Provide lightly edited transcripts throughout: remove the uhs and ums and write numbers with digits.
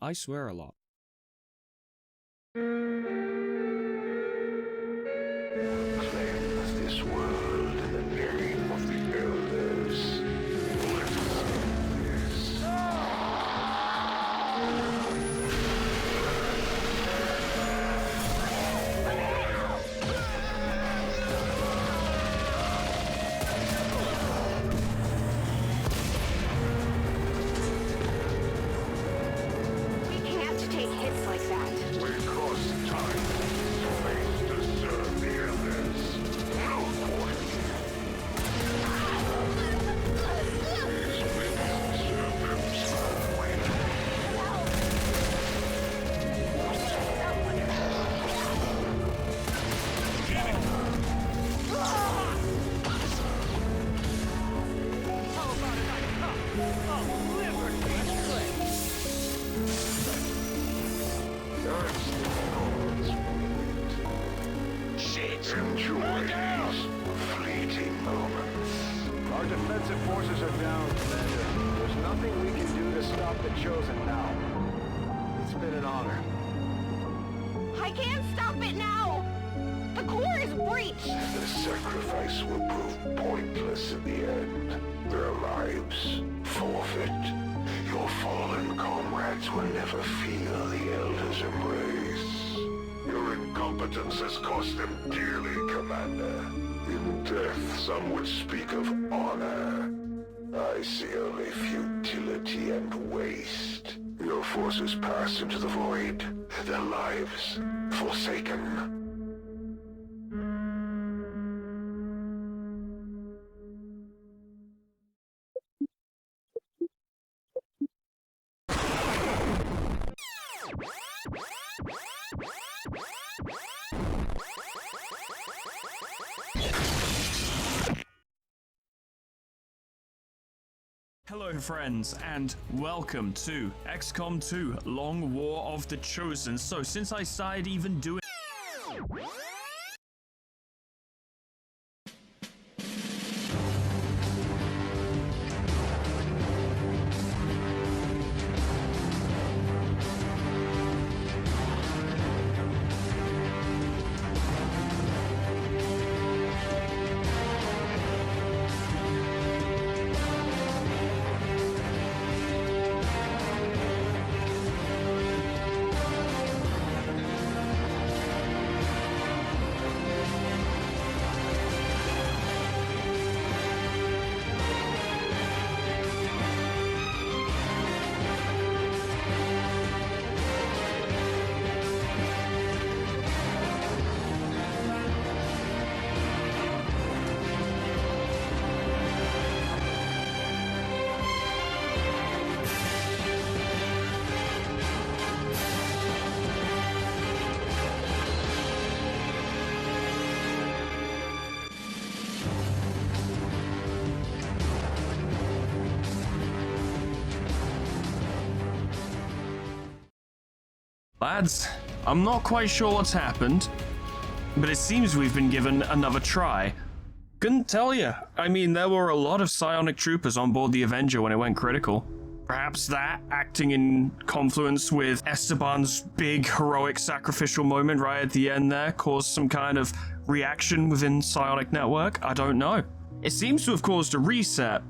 I swear a lot. Cleanse this world in the name of the elders. Let's end this. We can't take hits like that. We cost time, space to serve the elders. No point. These minions serve themselves well. Shit! Enjoy these fleeting moments. Our defensive forces are down, Commander. There's nothing we can do to stop the Chosen now. It's been an honor. I can't stop it now! The core is breached! The sacrifice will prove pointless in the end. Their lives forfeit. Your fallen comrades will never feel the Elder's embrace. Your incompetence has cost them dearly, Commander. In death, some would speak of honor. I see only futility and waste. Your forces pass into the void, their lives forsaken. Hello friends, and welcome to XCOM 2 Long War of the Chosen. So since I started even doing Lads, I'm not quite sure what's happened, but it seems we've been given another try. Couldn't tell you. I mean, there were a lot of psionic troopers on board the Avenger when it went critical. Perhaps that, acting in confluence with Esteban's big heroic sacrificial moment right at the end there, caused some kind of reaction within Psionic Network. I don't know. It seems to have caused a reset,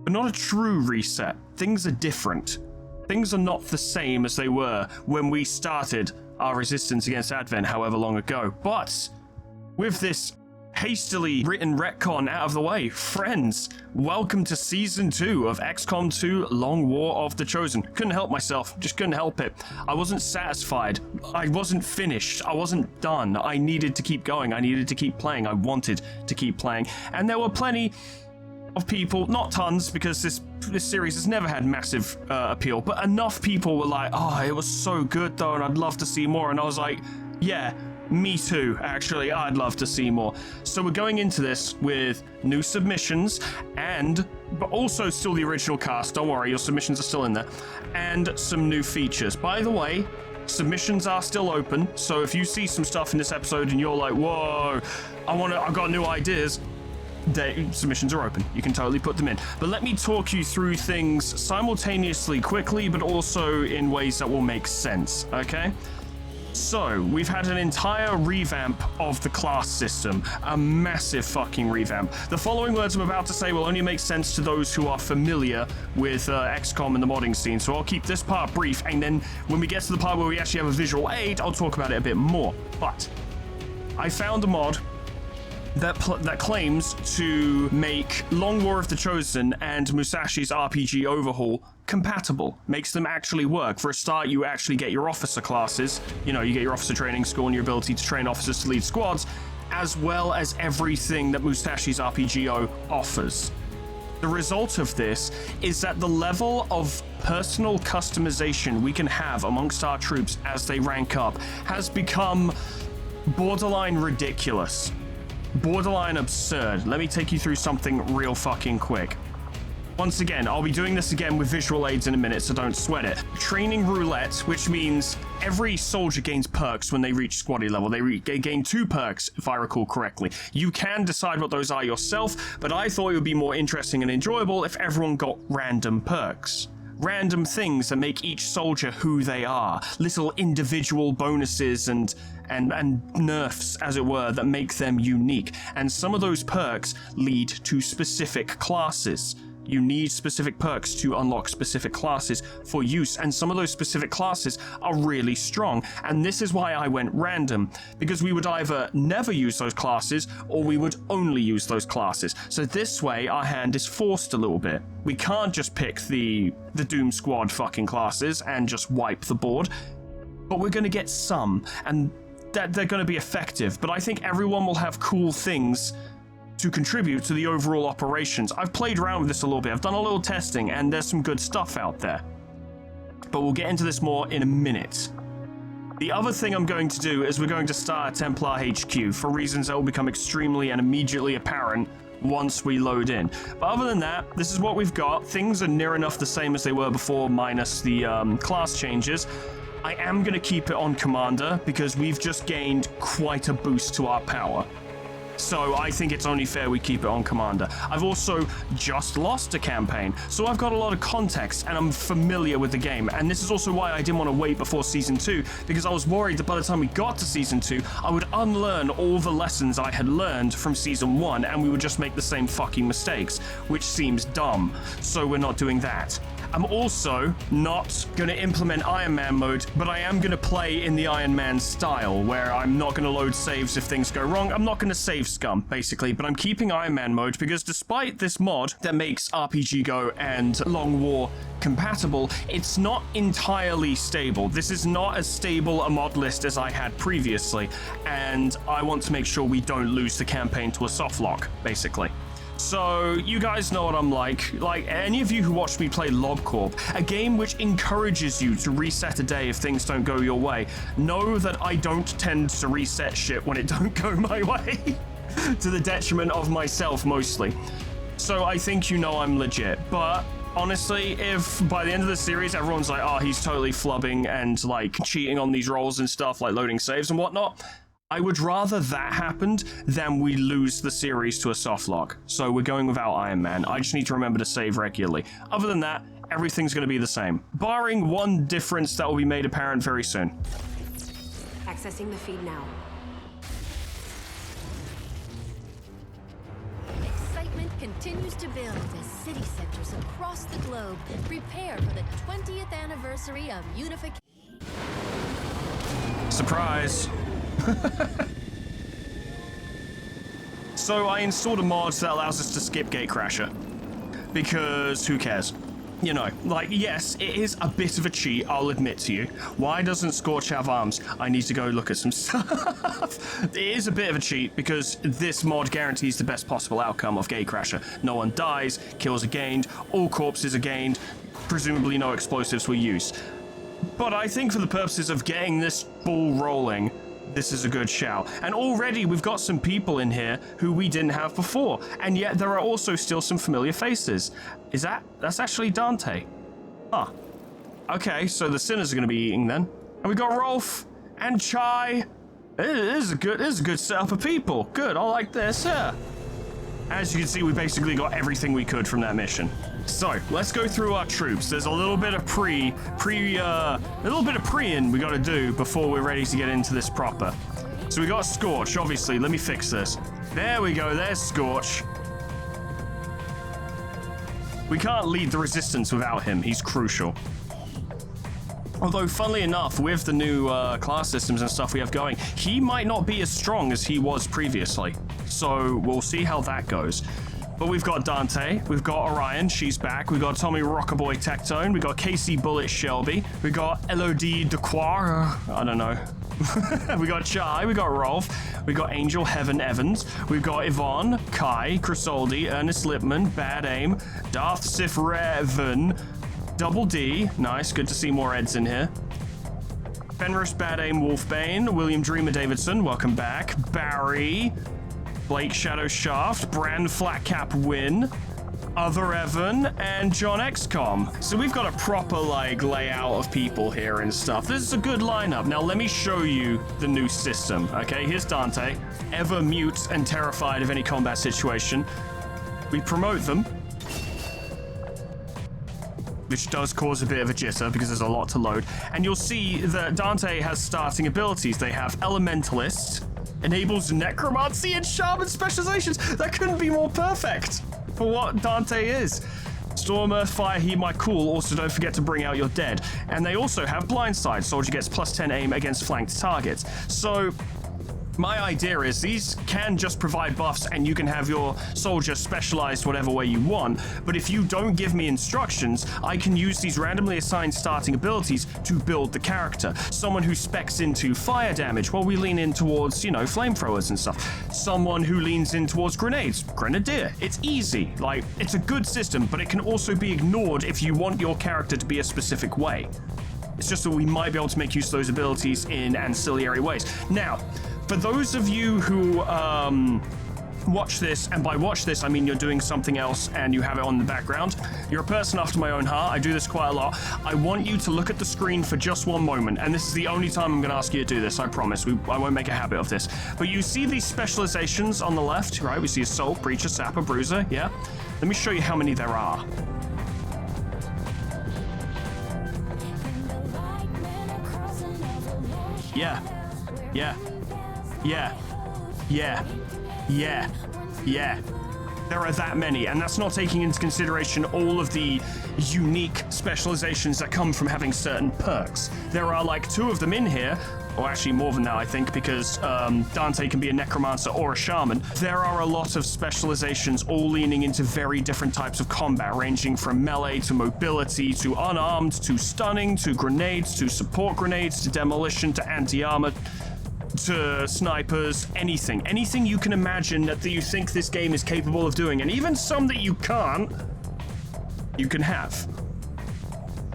but not a true reset. Things are different. Things are not the same as they were when we started our resistance against Advent however long ago. But with this hastily written retcon out of the way, friends, welcome to Season 2 of XCOM 2 Long War of the Chosen. Couldn't help myself, just couldn't help it. I wasn't satisfied. I wasn't finished. I wasn't done. I needed to keep going. I needed to keep playing. I wanted to keep playing. And there were plenty of people, not tons, because this series has never had massive appeal, but enough people were like, oh, it was so good though, and I'd love to see more. And I was like, yeah, me too, actually, I'd love to see more. So we're going into this with new submissions, but also still the original cast. Don't worry, your submissions are still in there, and some new features. By the way, submissions are still open, so if you see some stuff in this episode and you're like, whoa, I've got new ideas, submissions are open. You can totally put them in. But let me talk you through things simultaneously, quickly, but also in ways that will make sense, okay? So, we've had an entire revamp of the class system. A massive fucking revamp. The following words I'm about to say will only make sense to those who are familiar with XCOM and the modding scene, so I'll keep this part brief, and then when we get to the part where we actually have a visual aid, I'll talk about it a bit more. But I found a mod that claims to make Long War of the Chosen and Musashi's RPG Overhaul compatible, makes them actually work. For a start, you actually get your officer classes, you know, you get your officer training school and your ability to train officers to lead squads, as well as everything that Musashi's RPGO offers. The result of this is that the level of personal customization we can have amongst our troops as they rank up has become borderline ridiculous. Borderline absurd. Let me take you through something real fucking quick. Once again, I'll be doing this again with visual aids in a minute, so don't sweat it. Training roulette, which means every soldier gains perks when they reach squaddy level. They gain 2 perks, if I recall correctly. You can decide what those are yourself, but I thought it would be more interesting and enjoyable if everyone got random perks. Random things that make each soldier who they are. Little individual bonuses and nerfs, as it were, that make them unique. And some of those perks lead to specific classes. You need specific perks to unlock specific classes for use, and some of those specific classes are really strong. And this is why I went random, because we would either never use those classes, or we would only use those classes. So this way, our hand is forced a little bit. We can't just pick the Doom Squad fucking classes and just wipe the board, but we're gonna get some, and that they're gonna be effective. But I think everyone will have cool things to contribute to the overall operations. I've played around with this a little bit. I've done a little testing, and there's some good stuff out there. But we'll get into this more in a minute. The other thing I'm going to do is we're going to start at Templar HQ for reasons that will become extremely and immediately apparent once we load in. But other than that, this is what we've got. Things are near enough the same as they were before, minus the class changes. I am going to keep it on Commander because we've just gained quite a boost to our power. So I think it's only fair we keep it on Commander. I've also just lost a campaign, so I've got a lot of context and I'm familiar with the game. And this is also why I didn't want to wait before Season 2, because I was worried that by the time we got to Season 2, I would unlearn all the lessons I had learned from Season 1 and we would just make the same fucking mistakes, which seems dumb. So we're not doing that. I'm also not going to implement Iron Man mode, but I am going to play in the Iron Man style, where I'm not going to load saves if things go wrong. I'm not going to save scum, basically, but I'm keeping Iron Man mode because despite this mod that makes RPG Go and Long War compatible, it's not entirely stable. This is not as stable a mod list as I had previously, and I want to make sure we don't lose the campaign to a soft lock, basically. So, you guys know what I'm like. Like, any of you who watched me play LobCorp, a game which encourages you to reset a day if things don't go your way, know that I don't tend to reset shit when it don't go my way. To the detriment of myself, mostly. So I think you know I'm legit, but honestly, if by the end of the series everyone's like, oh, he's totally flubbing and, like, cheating on these rolls and stuff, like loading saves and whatnot, I would rather that happened than we lose the series to a soft lock. So we're going without Iron Man. I just need to remember to save regularly. Other than that, everything's going to be the same, barring one difference that will be made apparent very soon. Accessing the feed now. Excitement continues to build as city centers across the globe prepare for the 20th anniversary of unification. Surprise! So I installed a mod that allows us to skip Gatecrasher, because who cares? You know, like, yes, it is a bit of a cheat, I'll admit to you. Why doesn't Scorch have arms? I need to go look at some stuff. It is a bit of a cheat because this mod guarantees the best possible outcome of Gatecrasher. No one dies, kills are gained, all corpses are gained, presumably no explosives were used. But I think for the purposes of getting this ball rolling, this is a good shout. And already we've got some people in here who we didn't have before, and yet there are also still some familiar faces. That's actually Dante. Huh. Okay, so the sinners are going to be eating then. And we got Rolf and Chai. This is a good setup of people. Good, I like this, yeah. As you can see, we basically got everything we could from that mission. So let's go through our troops. There's a little bit of pre-in we got to do before we're ready to get into this proper. So we got Scorch, obviously. Let me fix this. There we go. There's Scorch. We can't lead the resistance without him. He's crucial. Although, funnily enough, with the new class systems and stuff we have going, he might not be as strong as he was previously. So we'll see how that goes. But we've got Dante, we've got Orion, she's back, we've got Tommy Rockaboy Tectone, we've got Casey Bullet Shelby, we've got Elodie Dequar, I don't know. We got Chai, we got Rolf, we got Angel Heaven Evans, we've got Yvonne, Kai, Crisoldi, Ernest Lipman, Bad Aim, Darth Sif Revan, Double D, nice, good to see more Eds in here. Fenris Bad Aim Wolfbane, William Dreamer Davidson, welcome back. Barry, Blake Shadow Shaft, Brand Flatcap Win, Other Evan, and John XCOM. So we've got a proper layout of people here and stuff. This is a good lineup. Now let me show you the new system. Okay, here's Dante, ever mute and terrified of any combat situation. We promote them, which does cause a bit of a jitter because there's a lot to load. And you'll see that Dante has starting abilities. They have Elementalist, enables Necromancy and Shaman specializations. That couldn't be more perfect for what Dante is. Storm, Earth, Fire, Heat, My Cool. Also, don't forget to bring out your dead. And they also have Blindside. Soldier gets +10 aim against flanked targets. So my idea is these can just provide buffs and you can have your soldier specialized whatever way you want, but if you don't give me instructions, I can use these randomly assigned starting abilities to build the character. Someone who specs into fire damage, while we lean in towards, flamethrowers and stuff. Someone who leans in towards grenades, Grenadier. It's easy. It's a good system, but it can also be ignored if you want your character to be a specific way. It's just that we might be able to make use of those abilities in ancillary ways. Now, for those of you who watch this, and by watch this I mean you're doing something else and you have it on the background, you're a person after my own heart. I do this quite a lot. I want you to look at the screen for just one moment, and this is the only time I'm going to ask you to do this, I promise. I won't make a habit of this. But you see these specializations on the left, right? We see Assault, Breacher, Sapper, Bruiser, yeah? Let me show you how many there are. Yeah. There are that many, and that's not taking into consideration all of the unique specializations that come from having certain perks. There are 2 of them in here, or actually more than that, I think, because Dante can be a necromancer or a shaman. There are a lot of specializations all leaning into very different types of combat, ranging from melee to mobility to unarmed to stunning to grenades to support grenades to demolition to anti-armor to snipers, anything you can imagine that you think this game is capable of doing, and even some that you can't, you can have.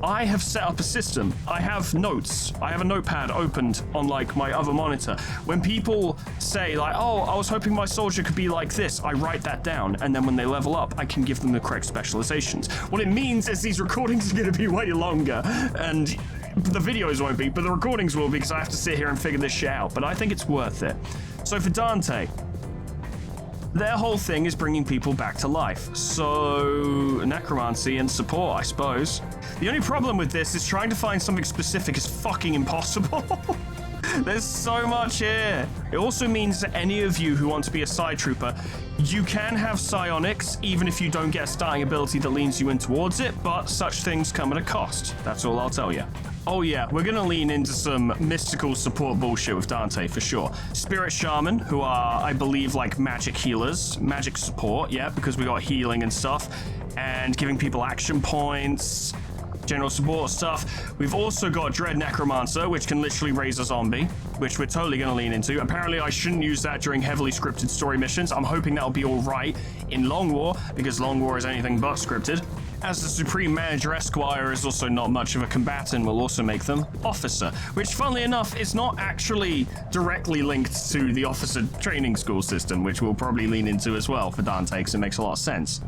I have set up a system. I have notes. I have a notepad opened on my other monitor. When people say oh, I was hoping my soldier could be like this, I write that down, and then when they level up, I can give them the correct specializations. What it means is these recordings are going to be way longer, and the videos won't be, but the recordings will be, because I have to sit here and figure this shit out, but I think it's worth it. So for Dante, their whole thing is bringing people back to life. So necromancy and support, I suppose. The only problem with this is trying to find something specific is fucking impossible. There's so much here. It also means that any of you who want to be a side trooper, you can have psionics, even if you don't get a starting ability that leans you in towards it, but such things come at a cost. That's all I'll tell you. Oh yeah, we're gonna lean into some mystical support bullshit with Dante for sure. Spirit Shaman, who are, I believe, magic healers, magic support, yeah, because we got healing and stuff, and giving people action points, general support stuff. We've also got Dread Necromancer, which can literally raise a zombie, which we're totally going to lean into. Apparently, I shouldn't use that during heavily scripted story missions. I'm hoping that'll be all right in Long War, because Long War is anything but scripted. As the Supreme Manager Esquire is also not much of a combatant, we'll also make them Officer, which, funnily enough, is not actually directly linked to the Officer Training School system, which we'll probably lean into as well for Dante, because it makes a lot of sense.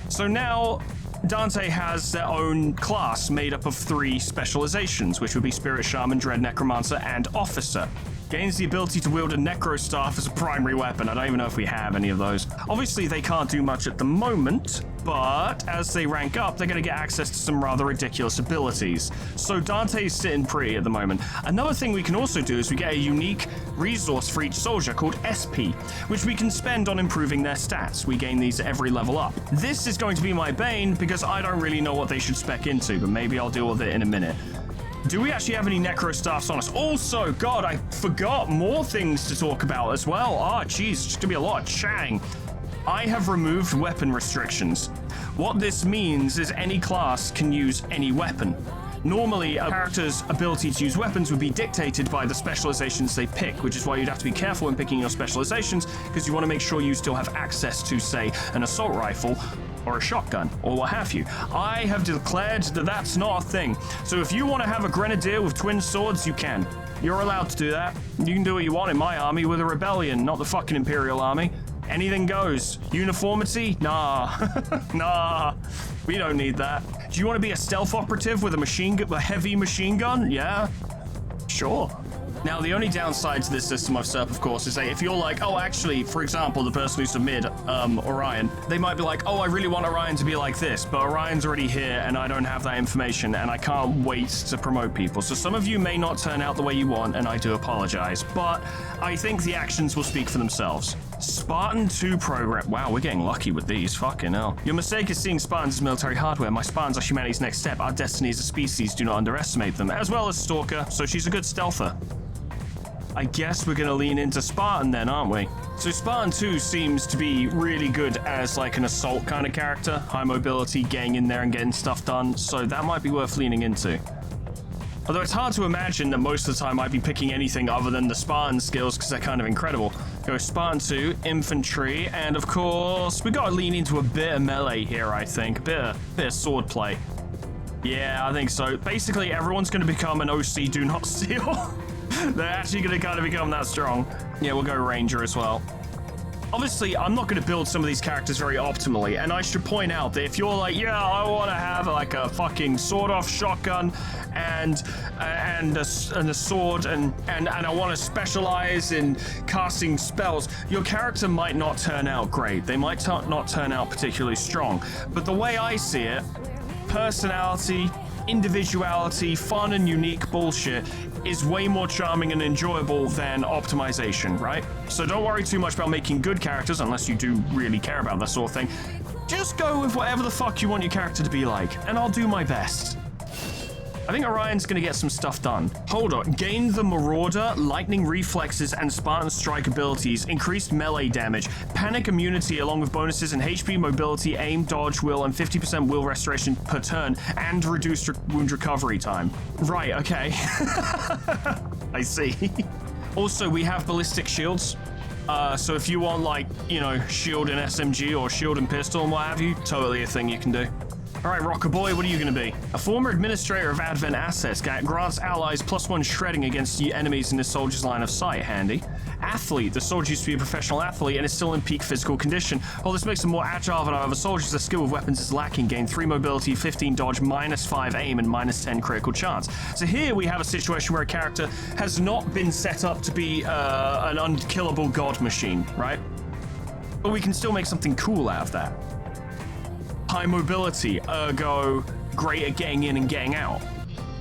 So now Dante has their own class made up of 3 specializations, which would be Spirit Shaman, Dread Necromancer, and Officer. Gains the ability to wield a necro staff as a primary weapon. I don't even know if we have any of those. Obviously, they can't do much at the moment, but as they rank up, they're going to get access to some rather ridiculous abilities. So Dante's sitting pretty at the moment. Another thing we can also do is we get a unique resource for each soldier called SP, which we can spend on improving their stats. We gain these at every level up. This is going to be my bane because I don't really know what they should spec into, but maybe I'll deal with it in a minute. Do we actually have any necro staffs on us? Also, God, I forgot more things to talk about as well. Ah, geez, it's gonna be a lot of chatting. I have removed weapon restrictions. What this means is any class can use any weapon. Normally, a character's ability to use weapons would be dictated by the specializations they pick, which is why you'd have to be careful when picking your specializations, because you want to make sure you still have access to, say, an assault rifle, or a shotgun, or what have you. I have declared that that's not a thing. So if you want to have a grenadier with twin swords, you can. You're allowed to do that. You can do what you want in my army with a rebellion, not the fucking Imperial Army. Anything goes. Uniformity? Nah. Nah. We don't need that. Do you want to be a stealth operative with a heavy machine gun? Yeah. Sure. Now, the only downside to this system I've set up, of course, is that if you're like, oh, actually, for example, the person who submitted Orion, they might be like, oh, I really want Orion to be like this, but Orion's already here and I don't have that information and I can't wait to promote people. So some of you may not turn out the way you want, and I do apologize, but I think the actions will speak for themselves. Spartan 2 program. Wow, we're getting lucky with these. Fucking hell. Your mistake is seeing Spartans as military hardware. My Spartans are humanity's next step. Our destiny as a species. Do not underestimate them. As well as Stalker, so she's a good stealther. I guess we're gonna lean into Spartan then, aren't we? So Spartan 2 seems to be really good as like an assault kind of character. High mobility, getting in there and getting stuff done. So that might be worth leaning into. Although it's hard to imagine that most of the time I'd be picking anything other than the Spartan skills because they're kind of incredible. Go Spartan 2, infantry, and of course, we gotta lean into a bit of melee here, I think. A bit of sword play. Yeah, I think so. Basically, everyone's gonna become an OC Do Not Steal. They're actually gonna kind of become that strong. Yeah, we'll go Ranger as well. Obviously, I'm not going to build some of these characters very optimally, and I should point out that if you're like, yeah, I want to have like a fucking sword-off shotgun and a sword and I want to specialize in casting spells, your character might not turn out great. They might not turn out particularly strong. But the way I see it, personality, individuality, fun and unique bullshit is way more charming and enjoyable than optimization, right? So don't worry too much about making good characters unless you do really care about that sort of thing. Just go with whatever the fuck you want your character to be like, and I'll do my best. I think Orion's gonna get some stuff done. Hold on. Gain the Marauder, Lightning Reflexes, and Spartan Strike abilities, increased melee damage, panic immunity along with bonuses in HP, mobility, aim, dodge, will, and 50% will restoration per turn, and reduced wound recovery time. Right, okay. I see. Also, we have ballistic shields. So if you want, like, you know, shield and SMG or shield and pistol and what have you, totally a thing you can do. All right, Rocker Boy, what are you going to be? A former administrator of Advent Assets grants allies +1 shredding against the enemies in the soldier's line of sight. Handy. Athlete. The soldier used to be a professional athlete and is still in peak physical condition. While this makes him more agile than other soldiers, their skill with weapons is lacking. Gain 3 mobility, 15 dodge, -5 aim, and -10 critical chance. So here we have a situation where a character has not been set up to be an unkillable god machine, right? But we can still make something cool out of that. High mobility, ergo great at getting in and getting out.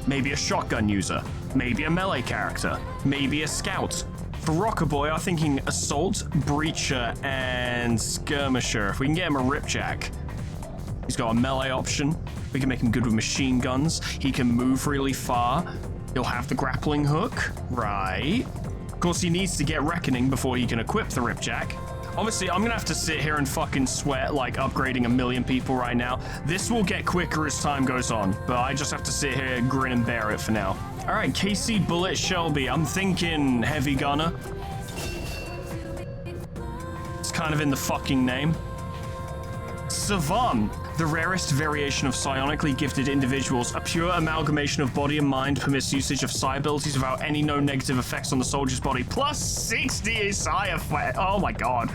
Maybe a shotgun user, maybe a melee character, maybe a scout. For Rocker Boy, I'm thinking assault, breacher, and skirmisher. If we can get him a ripjack. He's got a melee option. We can make him good with machine guns. He can move really far. He'll have the grappling hook, right? Of course, he needs to get reckoning before he can equip the ripjack. Obviously, I'm gonna have to sit here and fucking sweat like upgrading 1 million people right now. This will get quicker as time goes on, but I just have to sit here and grin and bear it for now. All right, KC Bullet Shelby. I'm thinking heavy gunner. It's kind of in the fucking name. Savant. The rarest variation of psionically gifted individuals, a pure amalgamation of body and mind, permits usage of psi abilities without any known negative effects on the soldier's body. +60 psi effect. Oh my god.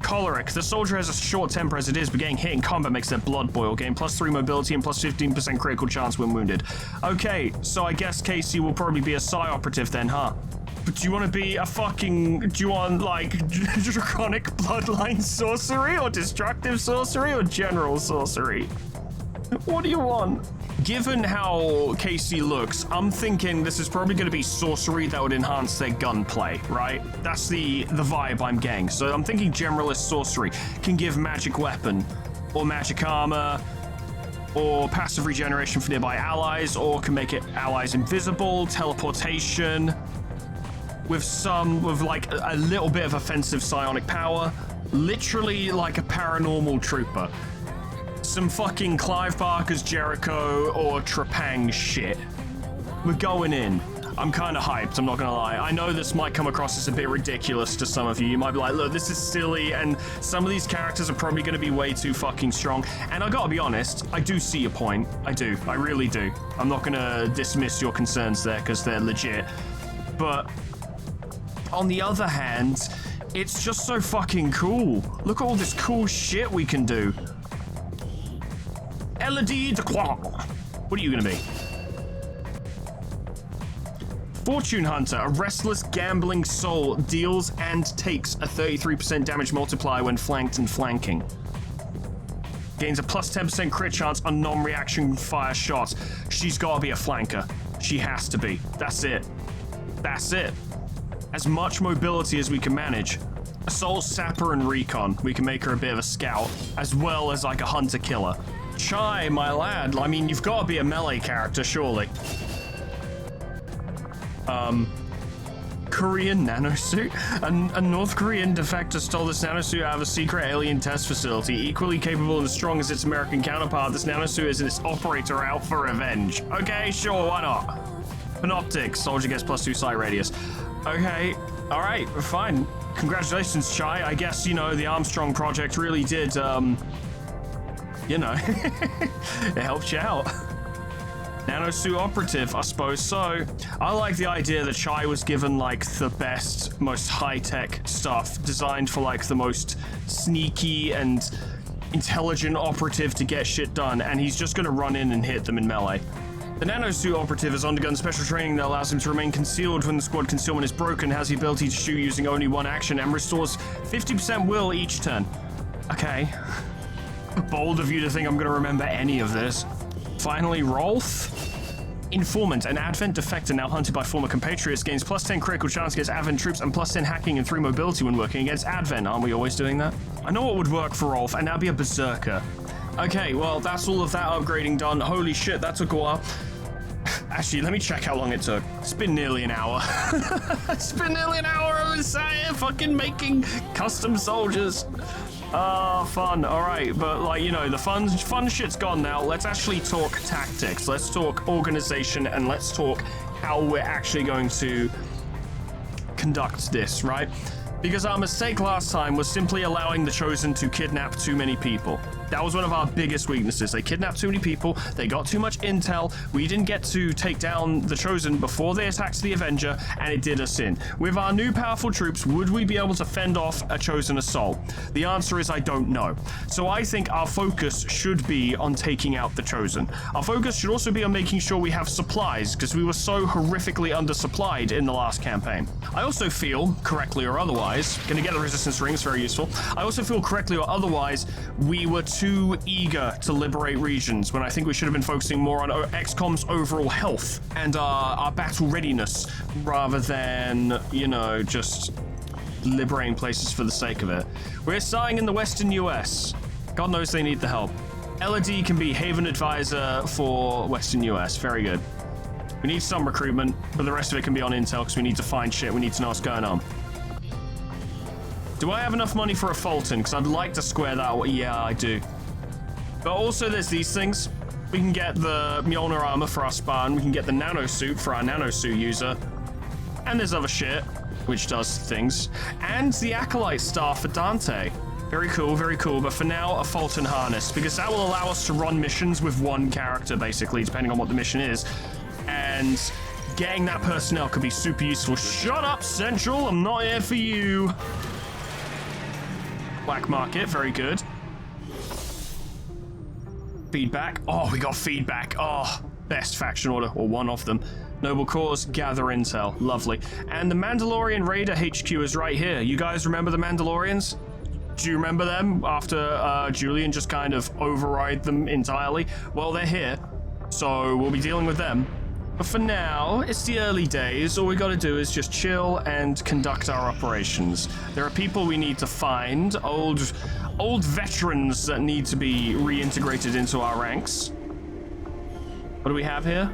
Choleric. The soldier has a short temper as it is, but getting hit in combat makes their blood boil. Gain +3 mobility and +15% critical chance when wounded. Okay, so I guess Casey will probably be a psi operative then, huh? But do you want to be a fucking... Do you want, like, draconic bloodline sorcery, or destructive sorcery, or general sorcery? What do you want? Given how Casey looks, I'm thinking this is probably going to be sorcery that would enhance their gunplay, right? That's the vibe I'm getting. So I'm thinking generalist sorcery can give magic weapon, or magic armor, or passive regeneration for nearby allies, or can make it allies invisible, teleportation, with like a little bit of offensive psionic power, literally like a paranormal trooper. Some fucking Clive Barker's Jericho or Trepang shit. We're going in. I'm kind of hyped, I'm not gonna lie. I know this might come across as a bit ridiculous to some of you. You might be like, look, this is silly, and some of these characters are probably gonna be way too fucking strong. And I gotta be honest, I do see your point. I do, I really do. I'm not gonna dismiss your concerns there, because they're legit. But on the other hand, it's just so fucking cool. Look at all this cool shit we can do. LWOTC. What are you gonna be? Fortune Hunter, a restless, gambling soul, deals and takes a 33% damage multiplier when flanked and flanking. Gains a plus 10% crit chance on non-reaction fire shots. She's gotta be a flanker. She has to be. That's it. That's it. As much mobility as we can manage. Assault, Sapper, and Recon. We can make her a bit of a scout, as well as like a hunter-killer. Chai, my lad, I mean, you've got to be a melee character, surely. Korean nanosuit? A North Korean defector stole this nanosuit out of a secret alien test facility. Equally capable and strong as its American counterpart, this nanosuit is its operator out for revenge. Okay, sure, why not? Panoptic, soldier gets +2 sight radius. Okay, alright, fine. Congratulations, Chai. I guess, you know, the Armstrong project really did, you know, it helped you out. Nanosuit operative, I suppose so. I like the idea that Chai was given like the best, most high-tech stuff designed for like the most sneaky and intelligent operative to get shit done, and he's just gonna run in and hit them in melee. The nanosuit operative has undergone special training that allows him to remain concealed when the squad concealment is broken, has the ability to shoot using only one action, and restores 50% will each turn. Okay. Bold of you to think I'm gonna remember any of this. Finally, Rolf. Informant, an Advent defector now hunted by former compatriots, gains +10 critical chance against Advent troops and +10 hacking and 3 mobility when working against Advent. Aren't we always doing that? I know what would work for Rolf, and that'd be a Berserker. Okay, well, that's all of that upgrading done. Holy shit, that took a while. Actually, let me check how long it took. It's been nearly an hour. It's been nearly an hour I was sat here fucking making custom soldiers. Fun. Alright, but like, you know, the fun shit's gone now. Let's actually talk tactics. Let's talk organization, and let's talk how we're actually going to conduct this, right? Because our mistake last time was simply allowing the Chosen to kidnap too many people. That was one of our biggest weaknesses. They kidnapped too many people, they got too much intel, we didn't get to take down the Chosen before they attacked the Avenger, and it did us in. With our new powerful troops, would we be able to fend off a Chosen assault? The answer is I don't know. So I think our focus should be on taking out the Chosen. Our focus should also be on making sure we have supplies, because we were so horrifically undersupplied in the last campaign. I also feel, correctly or otherwise, gonna get the resistance rings, very useful. I also feel correctly or otherwise, we were too eager to liberate regions when I think we should have been focusing more on XCOM's overall health and our battle readiness rather than, you know, just liberating places for the sake of it. We're starting in the Western US. God knows they need the help. LD can be Haven Advisor for Western US. Very good. We need some recruitment, but the rest of it can be on intel because we need to find shit. We need to know what's going on. Do I have enough money for a Fulton? Because I'd like to square that away. Yeah, I do. But also there's these things. We can get the Mjolnir armor for our Spartan. We can get the nanosuit for our nanosuit user. And there's other shit, which does things. And the Acolyte staff for Dante. Very cool, very cool. But for now, a Fulton harness. Because that will allow us to run missions with one character, basically, depending on what the mission is. And getting that personnel could be super useful. Shut up, Central. I'm not here for you. Black market, very good. Feedback. Oh, we got feedback. Oh, best faction order, or one of them. Noble cause, gather intel. Lovely. And the Mandalorian Raider HQ is right here. You guys remember the Mandalorians? Do you remember them after Julian just kind of override them entirely? Well, they're here, so we'll be dealing with them. But for now, it's the early days. All we gotta do is just chill and conduct our operations. There are people we need to find, old veterans that need to be reintegrated into our ranks. What do we have here?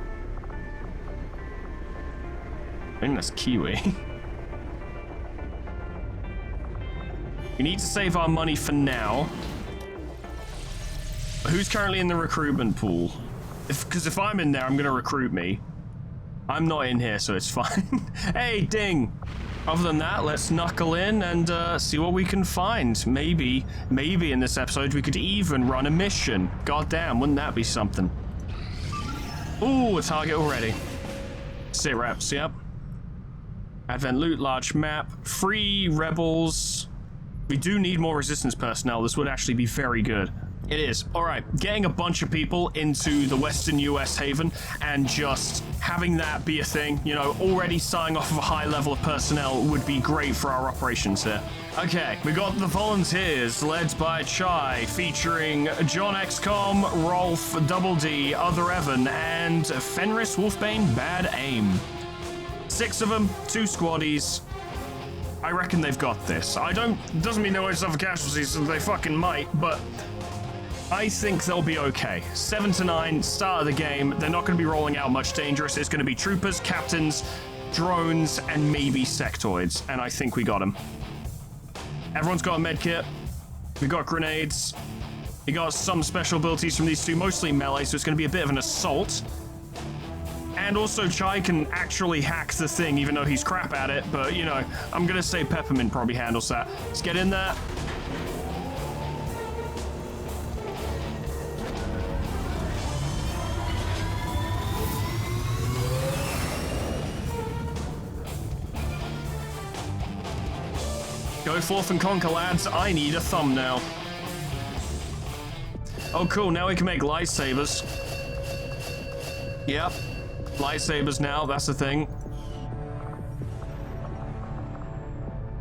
I think that's Kiwi. We need to save our money for now. Who's currently in the recruitment pool? Because if I'm in there, I'm gonna recruit me. I'm not in here, so it's fine. Hey, ding! Other than that, let's knuckle in and see what we can find. Maybe in this episode we could even run a mission. God damn, wouldn't that be something? Ooh, a target already. Sit reps, yep. Advent loot, large map, free rebels. We do need more resistance personnel. This would actually be very good. It is. All right, getting a bunch of people into the Western US haven and just having that be a thing, you know, already starting off with a high level of personnel would be great for our operations here. Okay, we got the volunteers led by Chai, featuring John XCOM, Rolf, Double D, Other Evan, and Fenris Wolfbane Bad Aim. 6 of them, 2 squaddies. I reckon they've got this. Doesn't mean they won't suffer casualties, so they fucking might, but I think they'll be okay. 7 to 9, start of the game. They're not going to be rolling out much dangerous. It's going to be troopers, captains, drones, and maybe sectoids, and I think we got them. Everyone's got a medkit. We got grenades. We got some special abilities from these two, mostly melee, so it's going to be a bit of an assault. And also, Chai can actually hack the thing, even though he's crap at it. But, you know, I'm going to say Peppermint probably handles that. Let's get in there. Go forth and conquer, lads. I need a thumbnail. Oh, cool. Now we can make lightsabers. Yep. Lightsabers now, that's the thing.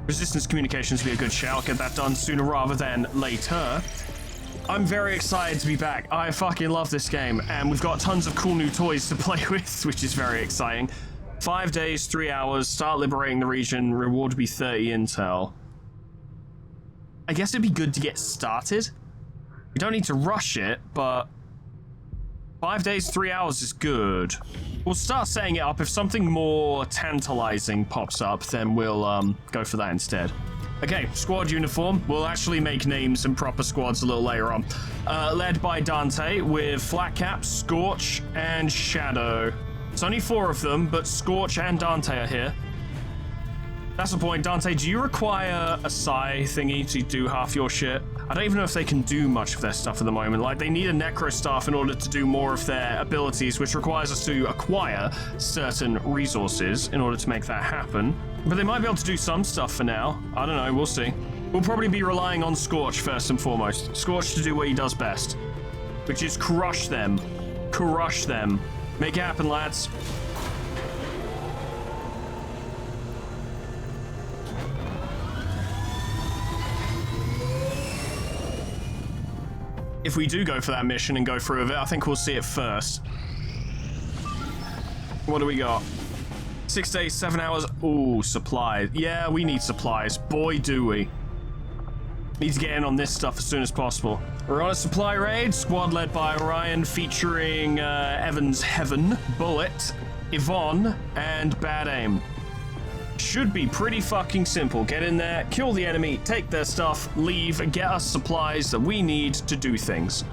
Resistance communications would be a good shout. Get that done sooner rather than later. I'm very excited to be back. I fucking love this game, and we've got tons of cool new toys to play with, which is very exciting. 5 days, 3 hours, start liberating the region, reward would be 30 intel. I guess it'd be good to get started. We don't need to rush it, but 5 days, 3 hours is good. We'll start setting it up. If something more tantalizing pops up, then we'll go for that instead. Okay, squad uniform. We'll actually make names and proper squads a little later on. Led by Dante with Flat Cap, Scorch, and Shadow. It's only 4 of them, but Scorch and Dante are here. That's the point. Dante, do you require a psi thingy to do half your shit? I don't even know if they can do much of their stuff at the moment. Like, they need a necro staff in order to do more of their abilities, which requires us to acquire certain resources in order to make that happen. But they might be able to do some stuff for now. I don't know. We'll see. We'll probably be relying on Scorch first and foremost. Scorch to do what he does best, which is crush them. Crush them. Make it happen, lads. If we do go for that mission and go through with it, I think we'll see it first. What do we got? 6 days, 7 hours. Ooh, supplies. Yeah, we need supplies. Boy, do we. Need to get in on this stuff as soon as possible. We're on a supply raid. Squad led by Orion, featuring Evan's Heaven, Bullet, Yvonne, and Bad Aim. Should be pretty fucking simple. Get in there, kill the enemy, take their stuff, leave, and get us supplies that we need to do things.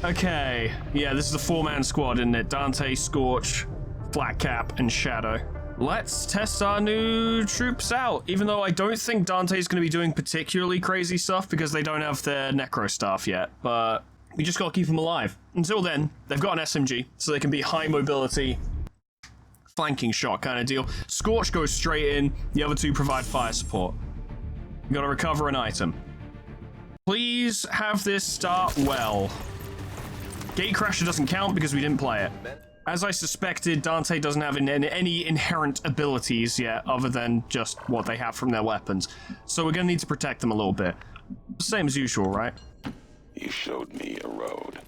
Okay, yeah, this is the 4-man squad, isn't it? Dante, Scorch, Flat Cap, and Shadow. Let's test our new troops out, even though I don't think Dante's going to be doing particularly crazy stuff because they don't have their necro staff yet, but we just got to keep them alive. Until then, they've got an SMG, so they can be high mobility flanking shot kind of deal. Scorch goes straight in. The other two provide fire support. You gotta recover an item. Please have this start well. Gatecrasher doesn't count because we didn't play it. As I suspected, Dante doesn't have any inherent abilities yet other than just what they have from their weapons. So we're gonna need to protect them a little bit. Same as usual, right? You showed me a road.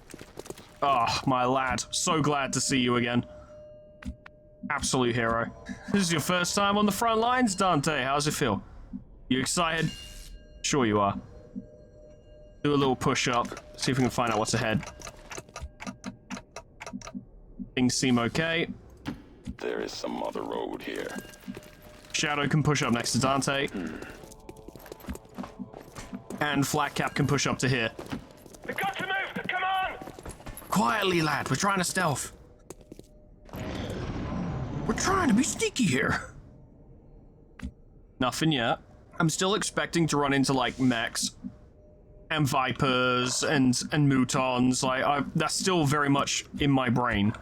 Oh, my lad. So glad to see you again. Absolute hero. This is your first time on the front lines, Dante. How's it feel? You excited? Sure you are. Do a little push-up. See if we can find out what's ahead. Things seem okay. There is some other road here. Shadow can push up next to Dante. And Flatcap can push up to here. We've got to move! Come on! Quietly, lad. We're trying to stealth. We're trying to be sneaky here. Nothing yet. I'm still expecting to run into, like, mechs and Vipers and Mutons. Like, that's still very much in my brain.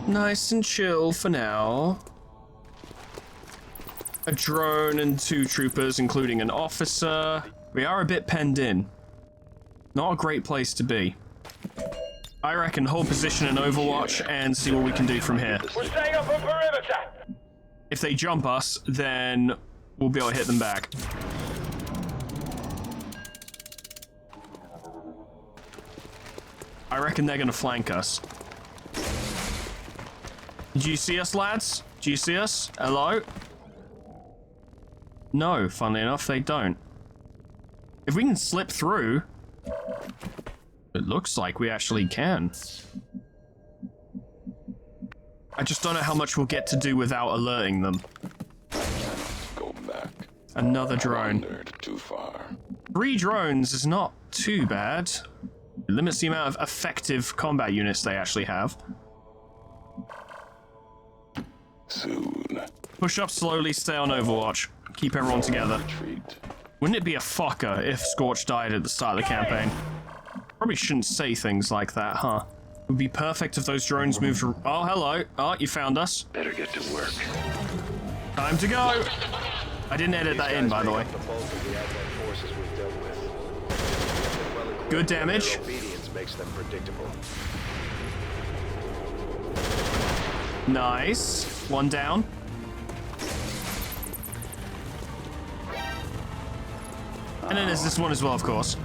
Nice and chill for now. A drone and 2 troopers, including an officer. We are a bit penned in. Not a great place to be. I reckon hold position in Overwatch and see what we can do from here. We're staying up on perimeter! If they jump us, then we'll be able to hit them back. I reckon they're gonna flank us. Do you see us, lads? Do you see us? Hello? No, funnily enough, they don't. If we can slip through, it looks like we actually can. I just don't know how much we'll get to do without alerting them. Go back. Another drone. Wandered too far. 3 drones is not too bad. It limits the amount of effective combat units they actually have. Soon. Push up slowly, stay on Overwatch. Keep everyone together. Retreat. Wouldn't it be a fucker if Scorch died at the start of the campaign? Probably shouldn't say things like that, huh? It would be perfect if those drones moved. Oh, hello. Oh, you found us. Better get to work. Time to go. I didn't edit that in, by the way. Good damage. Obedience makes them predictable. Nice. 1 down. And then there's this one as well, of course.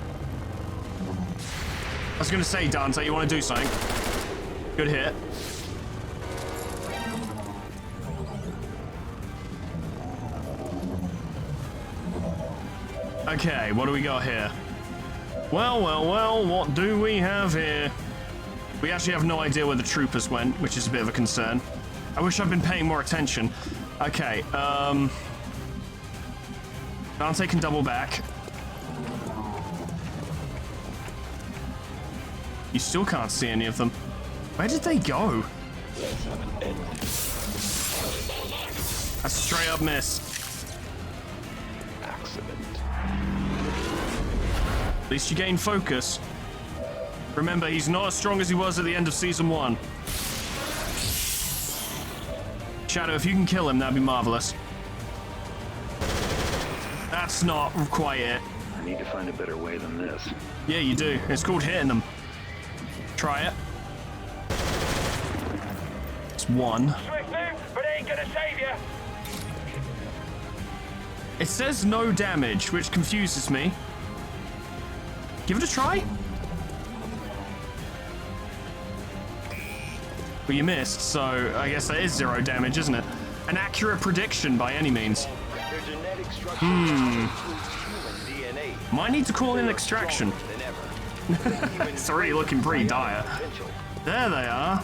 I was gonna say, Dante, you want to do something? Good hit. Okay, what do we got here? Well, what do we have here? We actually have no idea where the troopers went, which is a bit of a concern. I wish I'd been paying more attention. Okay, Dante can double back. You still can't see any of them. Where did they go? Let's have an end. A straight up miss. Accident. At least you gain focus. Remember, he's not as strong as he was at the end of Season 1. Shadow, if you can kill him, that'd be marvelous. That's not quite it. I need to find a better way than this. Yeah, you do. It's called hitting them. Try it. It's 1. Swift move, but it ain't gonna save you. It says no damage, which confuses me. Give it a try. Well, you missed, so I guess that is 0 damage, isn't it? An accurate prediction by any means. Their genetic structure human DNA. Might need to call in extraction. Than ever. It's already looking pretty dire. Potential. There they are.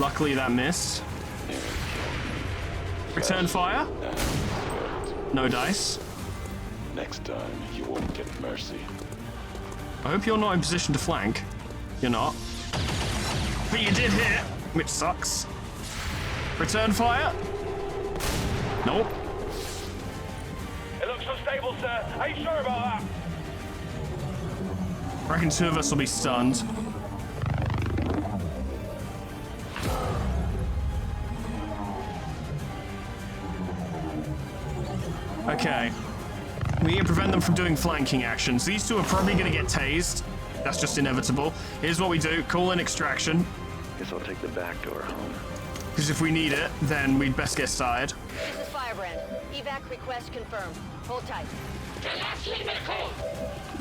Luckily that missed. Return fire. No dice. Next time, you won't get mercy. I hope you're not in position to flank. You're not. But you did hit, which sucks. Return fire. Nope. It looks unstable, sir. Are you sure about that? I reckon 2 of us will be stunned. Okay. We need to prevent them from doing flanking actions. These 2 are probably going to get tased. That's just inevitable. Here's what we do. Call in extraction. Guess I'll take the back door home. Because if we need it, then we'd best get started. This is Firebrand. Evac request confirmed. Hold tight.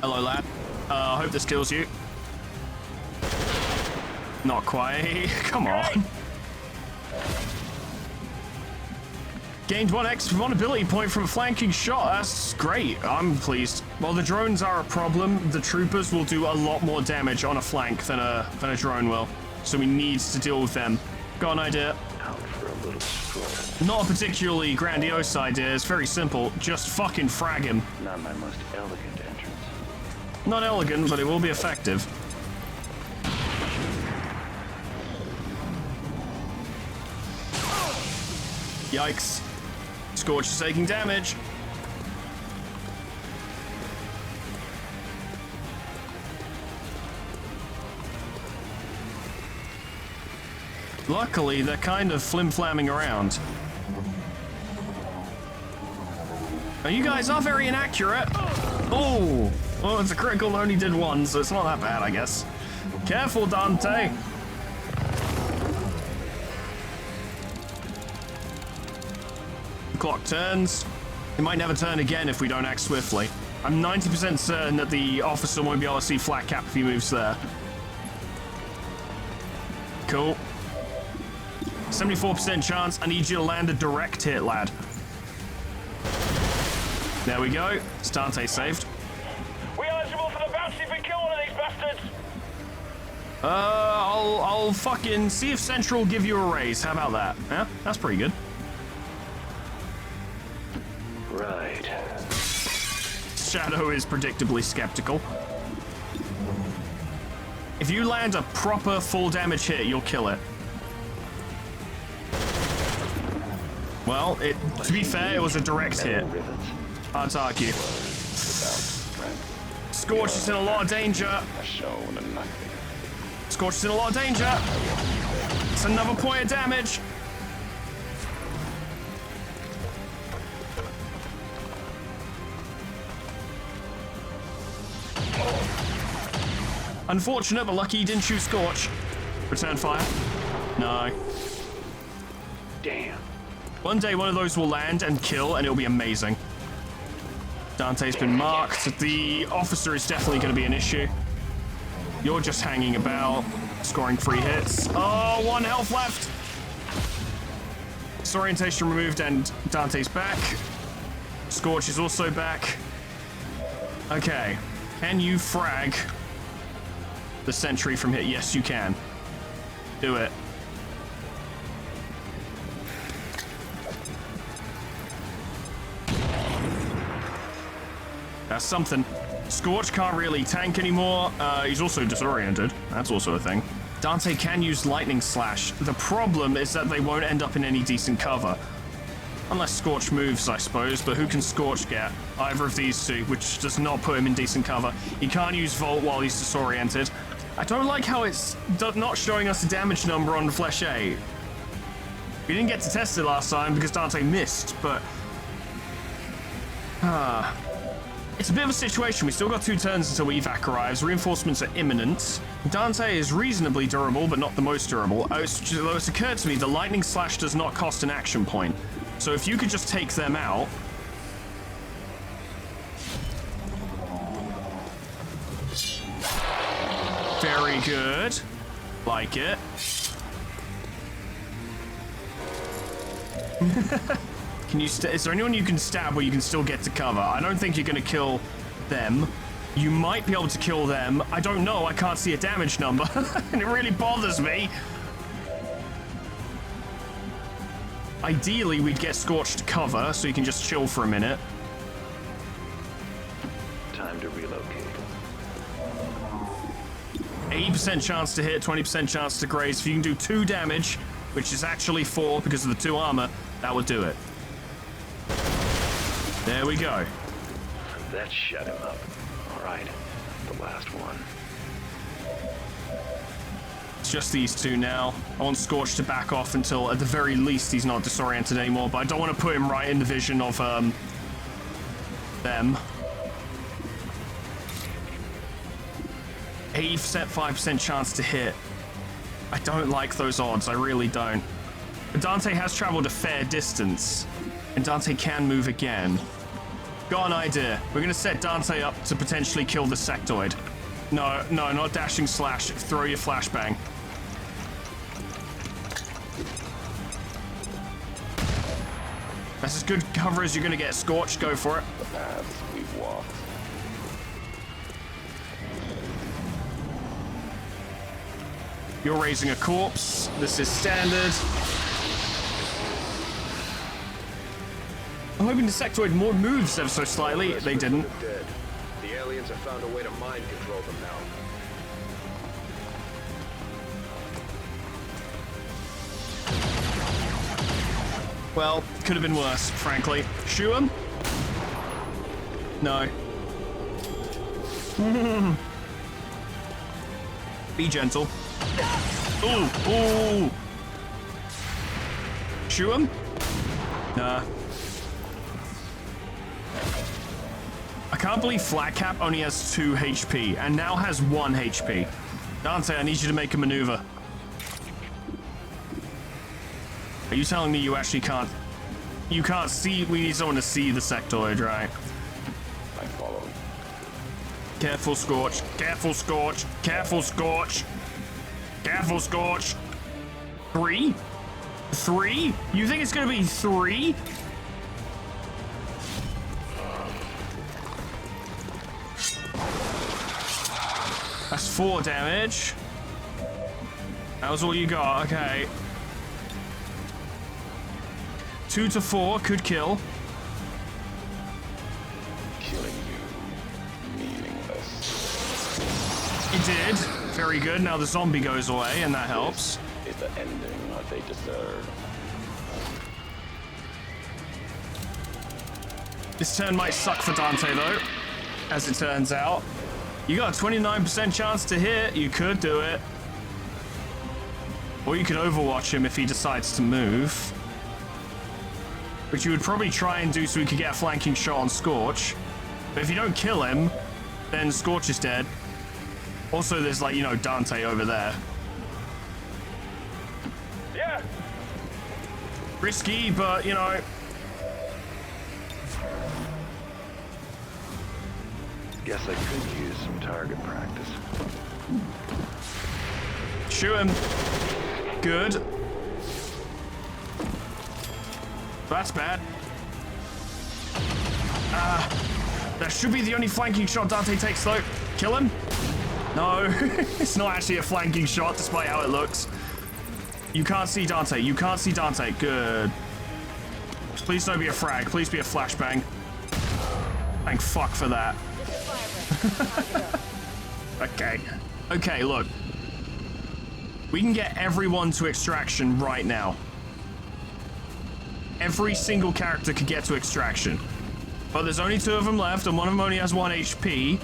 Hello, lad. I hope this kills you. Not quite. Come on. Gained 1 extra vulnerability point from a flanking shot. That's great. I'm pleased. While the drones are a problem, the troopers will do a lot more damage on a flank than a drone will. So we need to deal with them. Got an idea? Out for a little stroll. Not a particularly grandiose idea. It's very simple. Just fucking frag him. Not my most elegant entrance. Not elegant, but it will be effective. Yikes. Scorch is taking damage. Luckily, they're kind of flim-flamming around. Now, you guys are very inaccurate. Oh! Well, it's a critical, only did 1, so it's not that bad, I guess. Careful, Dante! Clock turns. It might never turn again if we don't act swiftly. I'm 90% certain that the officer won't be able to see flat cap if he moves there. Cool. 74% chance. I need you to land a direct hit, lad. There we go. Dante saved. We eligible for the bounty if we kill one of these bastards? I'll fucking see if Central will give you a raise. How about that? Yeah, that's pretty good. Right. Shadow is predictably skeptical. If you land a proper full damage hit, you'll kill it. Well, to be fair, it was a direct hit. Hard to argue. Scorch is in a lot of danger. Scorch is in a lot of danger. It's another point of damage. Unfortunate, but lucky he didn't shoot Scorch. Return fire. No. Damn. One day one of those will land and kill, and it'll be amazing. Dante's been marked. The officer is definitely going to be an issue. You're just hanging about, scoring 3 hits. Oh, 1 health left. Disorientation removed, and Dante's back. Scorch is also back. Okay. Can you frag the sentry from here? Yes, you can. Do it. That's something. Scorch can't really tank anymore. He's also disoriented. That's also a thing. Dante can use Lightning Slash. The problem is that they won't end up in any decent cover. Unless Scorch moves, I suppose, but who can Scorch get? Either of these 2, which does not put him in decent cover. He can't use Volt while he's disoriented. I don't like how it's not showing us a damage number on Flesh A. We didn't get to test it last time because Dante missed, but... It's a bit of a situation. We still got 2 turns until evac arrives. Reinforcements are imminent. Dante is reasonably durable, but not the most durable. It's occurred to me the Lightning Slash does not cost an action point. So if you could just take them out... Very good. Like it. Can you is there anyone you can stab where you can still get to cover? I don't think you're going to kill them. You might be able to kill them. I don't know. I can't see a damage number. And it really bothers me. Ideally, we'd get Scorch to cover so you can just chill for a minute. Time to relocate. 80% chance to hit, 20% chance to graze. If you can do 2 damage, which is actually 4 because of the 2 armor, that would do it. There we go. That shut him up. All right. the last one. It's just these two now. I want Scorch to back off until, at the very least, he's not disoriented anymore, but I don't want to put him right in the vision of, them. 80%, 5% chance to hit. I don't like those odds, I really don't. But Dante has traveled a fair distance, and Dante can move again. Got an idea. We're gonna set Dante up to potentially kill the sectoid. No, not dashing slash. Throw your flashbang. That's as good cover as you're gonna get, Scorch. Go for it. The paths we've walked. You're raising a corpse. This is standard. I'm hoping the sectoid moves ever so slightly. They didn't. Dead. The aliens have found a way to mind control them now. Well, could have been worse, frankly. Shoot him? No. Be gentle. Ooh. Shoot him? Nah. I can't believe Flat Cap only has 2 HP and now has 1 HP. Dante, I need you to make a maneuver. Are you telling me you actually can't? You can't see? We need someone to see the sectoid, right? I follow. Careful, Scorch. Careful, Scorch. Careful, Scorch. Careful, Scorch. 3? 3? You think it's gonna be 3? That's 4 damage. That was all you got, okay. 2 to 4 could kill. Killing you, meaningless. It did. Very good. Now the zombie goes away, and that helps. Is the ending what they deserve? This turn might suck for Dante, though, as it turns out. You got a 29% chance to hit. You could do it. Or you could overwatch him if he decides to move. Which you would probably try and do so we could get a flanking shot on Scorch. But if you don't kill him, then Scorch is dead. Also, there's, like, you know, Dante over there. Yeah. Risky, but, you know. Guess I could use some target practice. Shoot him. Good. That's bad. That should be the only flanking shot Dante takes, though. Kill him? No, it's not actually a flanking shot, despite how it looks. You can't see Dante. You can't see Dante. Good. Please don't be a frag. Please be a flashbang. Thank fuck for that. Okay. Okay, look. We can get everyone to extraction right now. Every single character could get to extraction. But there's only 2 of them left, and one of them only has 1 HP.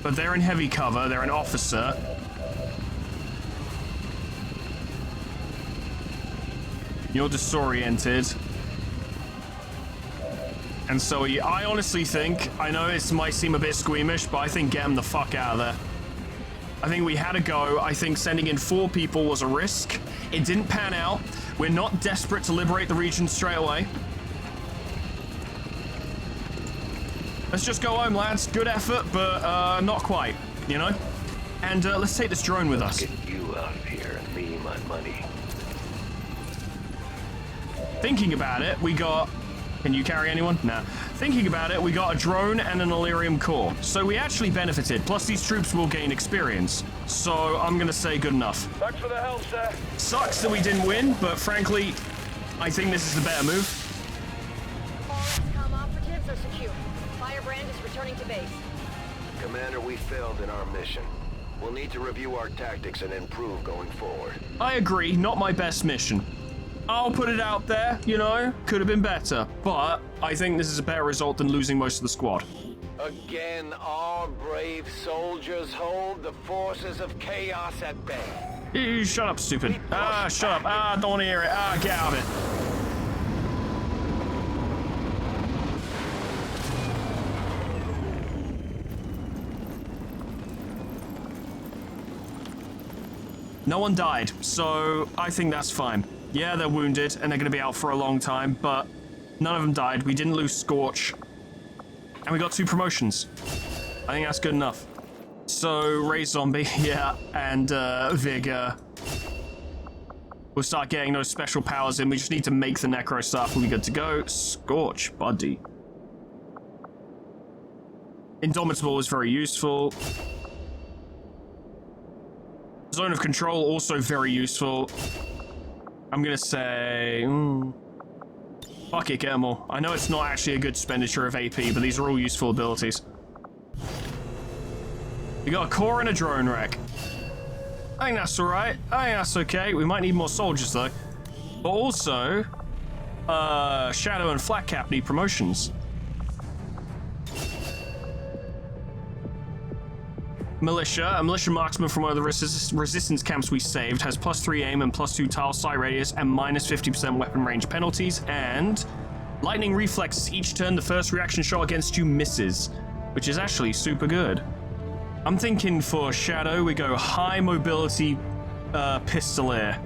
But they're in heavy cover. They're an officer. You're disoriented. And so I honestly think, I know it might seem a bit squeamish, but I think get him the fuck out of there. I think we had a go. I think sending in 4 people was a risk. It didn't pan out. We're not desperate to liberate the region straight away. Let's just go home, lads. Good effort, but not quite, you know? And let's take this drone with us. Get you out of here and me my money. Thinking about it, we got... Can you carry anyone? Nah. Thinking about it, we got a drone and an Illyrium core. So we actually benefited. Plus these troops will gain experience. So I'm gonna say good enough. Thanks for the help, sir. Sucks that we didn't win, but frankly, I think this is the better move. All XCOM operatives are secure. Firebrand is returning to base. Commander, we failed in our mission. We'll need to review our tactics and improve going forward. I agree, not my best mission. I'll put it out there, you know, could have been better, but I think this is a better result than losing most of the squad. Again, our brave soldiers hold the forces of chaos at bay. You shut up, stupid. Shut up. Don't want to hear it. Get out of it. No one died, so I think that's fine. Yeah, they're wounded, and they're going to be out for a long time, but none of them died. We didn't lose Scorch. And we got 2 promotions. I think that's good enough. So, Ray Zombie, yeah, and Vigor. We'll start getting those special powers in. We just need to make the Necro stuff. We'll be good to go. Scorch, buddy. Indomitable is very useful. Zone of Control, also very useful. I'm gonna say... fuck it, get them all. I know it's not actually a good expenditure of AP, but these are all useful abilities. We got a core and a drone wreck. I think that's alright. I think that's okay. We might need more soldiers, though. But also... Shadow and Flat Cap need promotions. Militia. A militia marksman from one of the resistance camps we saved has +3 aim and +2 tile sight radius and minus 50% weapon range penalties, and lightning reflexes each turn. The first reaction shot against you misses, which is actually super good. I'm thinking for Shadow, we go high mobility pistolier.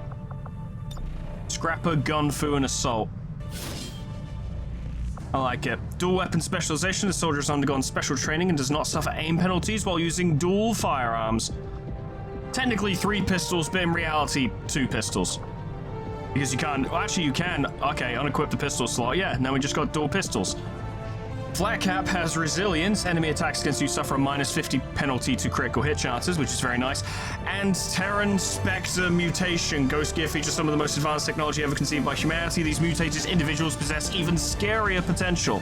Scrapper, gunfu, and assault. I like it. Dual weapon specialization. The soldier has undergone special training and does not suffer aim penalties while using dual firearms. Technically 3 pistols, but in reality 2 pistols. Because you can't... Well, actually you can. Okay, unequip the pistol slot. Yeah, now we just got dual pistols. Flat Cap has resilience. Enemy attacks against you suffer a minus 50 penalty to critical hit chances, which is very nice. And Terran Spectre mutation. Ghost Gear features some of the most advanced technology ever conceived by humanity. These mutated individuals possess even scarier potential.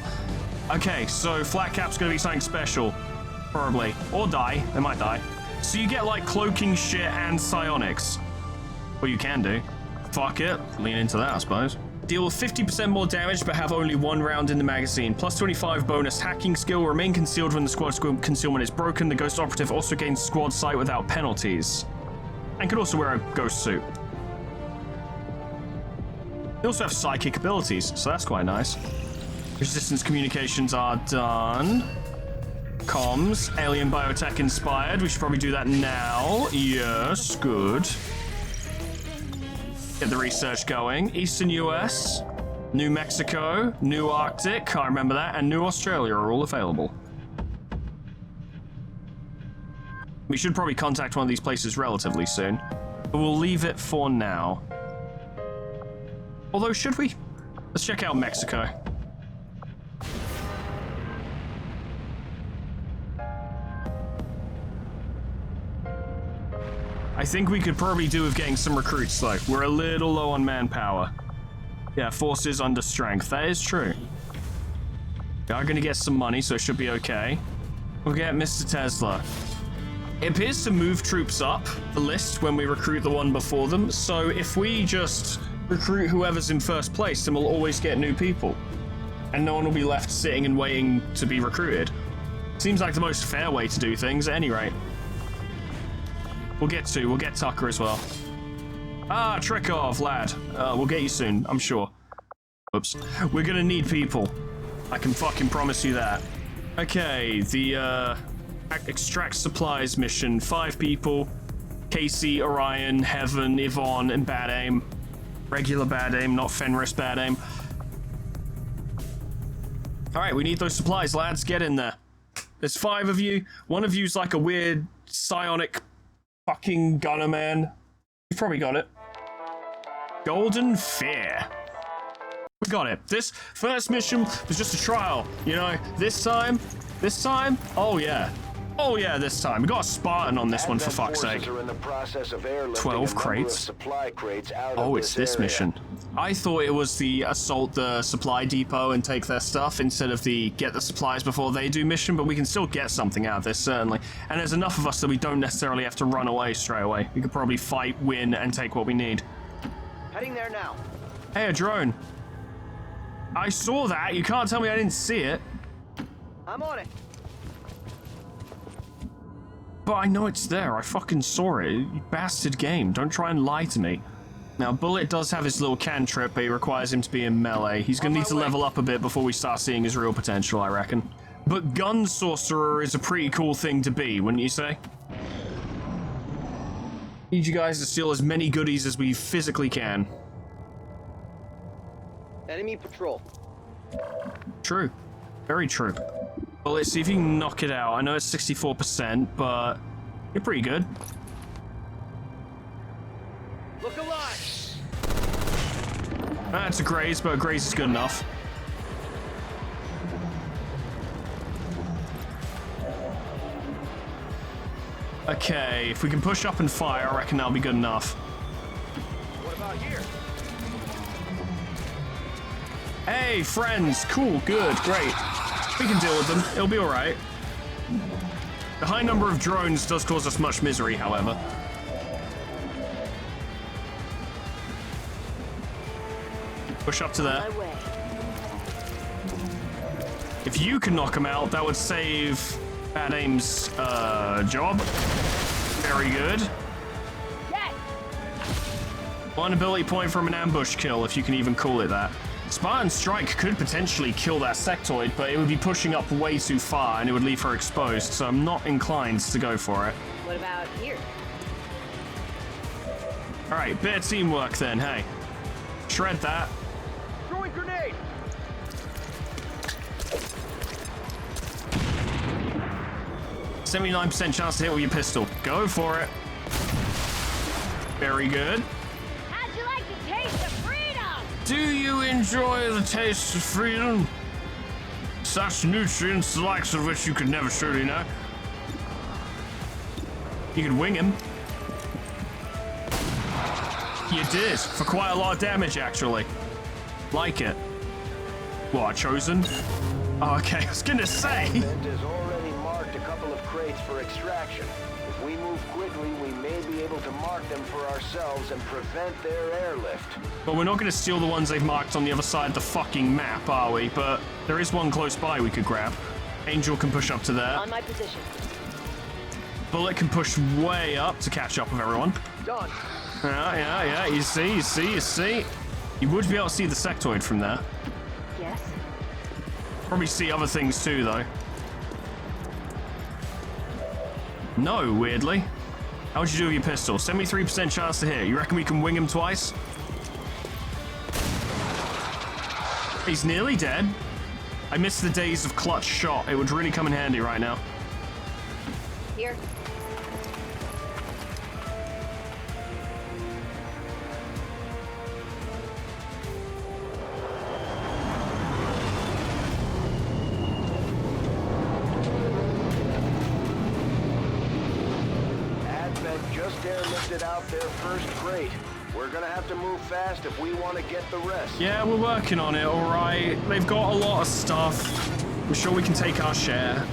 Okay, so Flat Cap's gonna be something special. Probably. Or die. They might die. So you get like cloaking shit and psionics. Well, you can do. Fuck it. Lean into that, I suppose. Deal 50% more damage, but have only 1 round in the magazine. +25 bonus hacking skill. Remain concealed when the squad concealment is broken. The Ghost Operative also gains squad sight without penalties. And can also wear a ghost suit. They also have psychic abilities, so that's quite nice. Resistance communications are done. Comms. Alien biotech inspired. We should probably do that now. Yes, good. Get the research going. Eastern US, New Mexico, New Arctic, can't remember that, and New Australia are all available. We should probably contact one of these places relatively soon, but we'll leave it for now. Although, should we? Let's check out Mexico. I think we could probably do with getting some recruits, though. We're a little low on manpower. Yeah, forces under strength. That is true. We are going to get some money, so it should be okay. We'll get Mr. Tesla. It appears to move troops up the list when we recruit the one before them, so if we just recruit whoever's in first place, then we'll always get new people. And no one will be left sitting and waiting to be recruited. Seems like the most fair way to do things at any rate. We'll get Tucker as well. Ah, Trickov, lad. We'll get you soon, I'm sure. Oops. We're gonna need people. I can fucking promise you that. Okay, the, extract supplies mission. 5 people. Casey, Orion, Heaven, Yvonne, and Bad Aim. Regular Bad Aim, not Fenris Bad Aim. Alright, we need those supplies, lads. Get in there. There's 5 of you. One of you's like a weird psionic fucking gunner man. You've probably got it. Golden Fear. We got it. This first mission was just a trial. You know, this time, oh yeah. Oh yeah, this time. We got a Spartan on this one, for fuck's sake. 12 crates. Oh, it's this mission. I thought it was the assault the supply depot and take their stuff instead of the get the supplies before they do mission, but we can still get something out of this, certainly. And there's enough of us that we don't necessarily have to run away straight away. We could probably fight, win, and take what we need. Heading there now. Hey, a drone. I saw that. You can't tell me I didn't see it. I'm on it. But I know it's there. I fucking saw it. You bastard game. Don't try and lie to me. Now, Bullet does have his little cantrip, but it requires him to be in melee. He's going to need to level up a bit before we start seeing his real potential, I reckon. But Gun Sorcerer is a pretty cool thing to be, wouldn't you say? Need you guys to steal as many goodies as we physically can. Enemy patrol. True. Very true. Well, let's see if you can knock it out. I know it's 64%, but you're pretty good. Look alive! That's a graze, but a graze is good enough. Okay, if we can push up and fire, I reckon that'll be good enough. What about here? Hey, friends! Cool, good, great. We can deal with them. It'll be alright. The high number of drones does cause us much misery, however. Push up to there. If you can knock him out, that would save Bad Aim's job. Very good. Yes! 1 ability point from an ambush kill, if you can even call it that. Spartan Strike could potentially kill that sectoid, but it would be pushing up way too far and it would leave her exposed, so I'm not inclined to go for it. What about here? Alright, bit of teamwork then, hey. Shred that. Throwing grenade! %79% chance to hit with your pistol. Go for it. Very good. How'd you like the taste of freedom? Do you enjoy the taste of freedom? Such nutrients, the likes of which you could never surely know. You could wing him. You did, for quite a lot of damage, actually. Like it. What, Chosen? Oh, okay, I was gonna say. Vent has already marked a couple of crates for extraction. If we move quickly, we may be able to mark them for ourselves and prevent their airlift. But we're not gonna steal the ones they've marked on the other side of the fucking map, are we? But there is one close by we could grab. Angel can push up to there. On my position. Bullet can push way up to catch up with everyone. Done. Yeah, you see. You would be able to see the sectoid from there. Yes? Probably see other things too, though. No, weirdly. How would you do with your pistol? 73% chance to hit. You reckon we can wing him twice? He's nearly dead. I miss the days of clutch shot. It would really come in handy right now. Here. Advent just airlifted out their first crate. We're gonna have to move fast if we want to get the rest. Yeah, we're working on it, alright. They've got a lot of stuff. I'm sure we can take our share.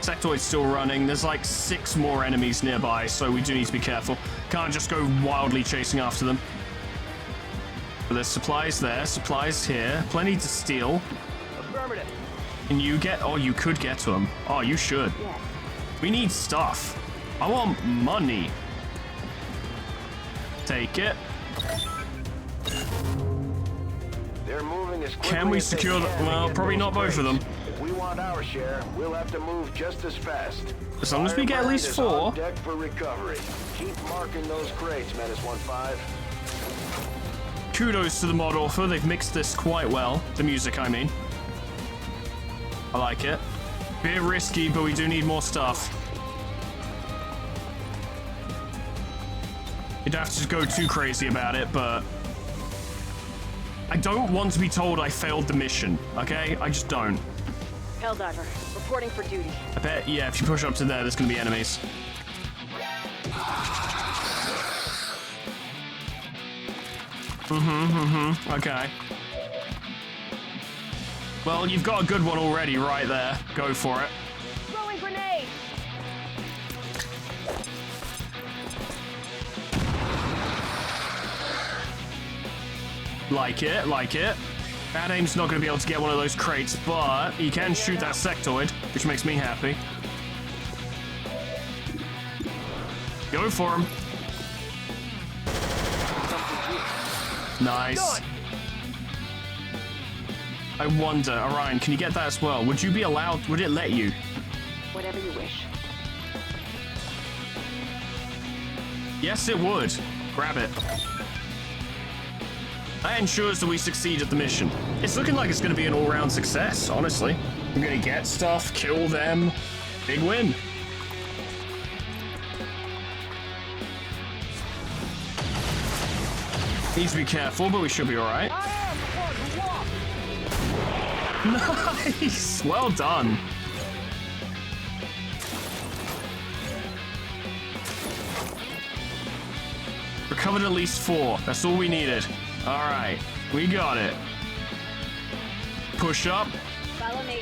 Sectoid's still running. There's like 6 more enemies nearby, so we do need to be careful. Can't just go wildly chasing after them. But there's supplies there, supplies here. Plenty to steal. Affirmative. Can you get... Oh, you could get to them. Oh, you should. Yes. We need stuff. I want money. Take it. They're moving as quickly Can we as they secure the... can to Well, get probably those not both of them. crates. If we want our share, we'll have to move just as fast. As long as we get at least Firebrand is 4. on deck for recovery. Keep marking those crates, Menace 1-5. Kudos to the mod author. They've mixed this quite well. The music, I mean. I like it. Bit risky, but we do need more stuff. You'd have to go too crazy about it, but... I don't want to be told I failed the mission, okay? I just don't. Helldiver, reporting for duty. I bet, yeah, if you push up to there, there's gonna be enemies. Okay. Well, you've got a good one already right there. Go for it. Throwing grenade! Like it, like it. Bad Aim's not going to be able to get one of those crates, but he can shoot that sectoid, which makes me happy. Go for him. Nice. I wonder, Orion, can you get that as well? Would you be allowed, would it let you? Whatever you wish. Yes, it would. Grab it. That ensures that we succeed at the mission. It's looking like it's going to be an all-round success, honestly. We're going to get stuff, kill them. Big win. Need to be careful, but we should be all right. Nice! Well done. Recovered at least 4. That's all we needed. All right, we got it. Push up. Follow me.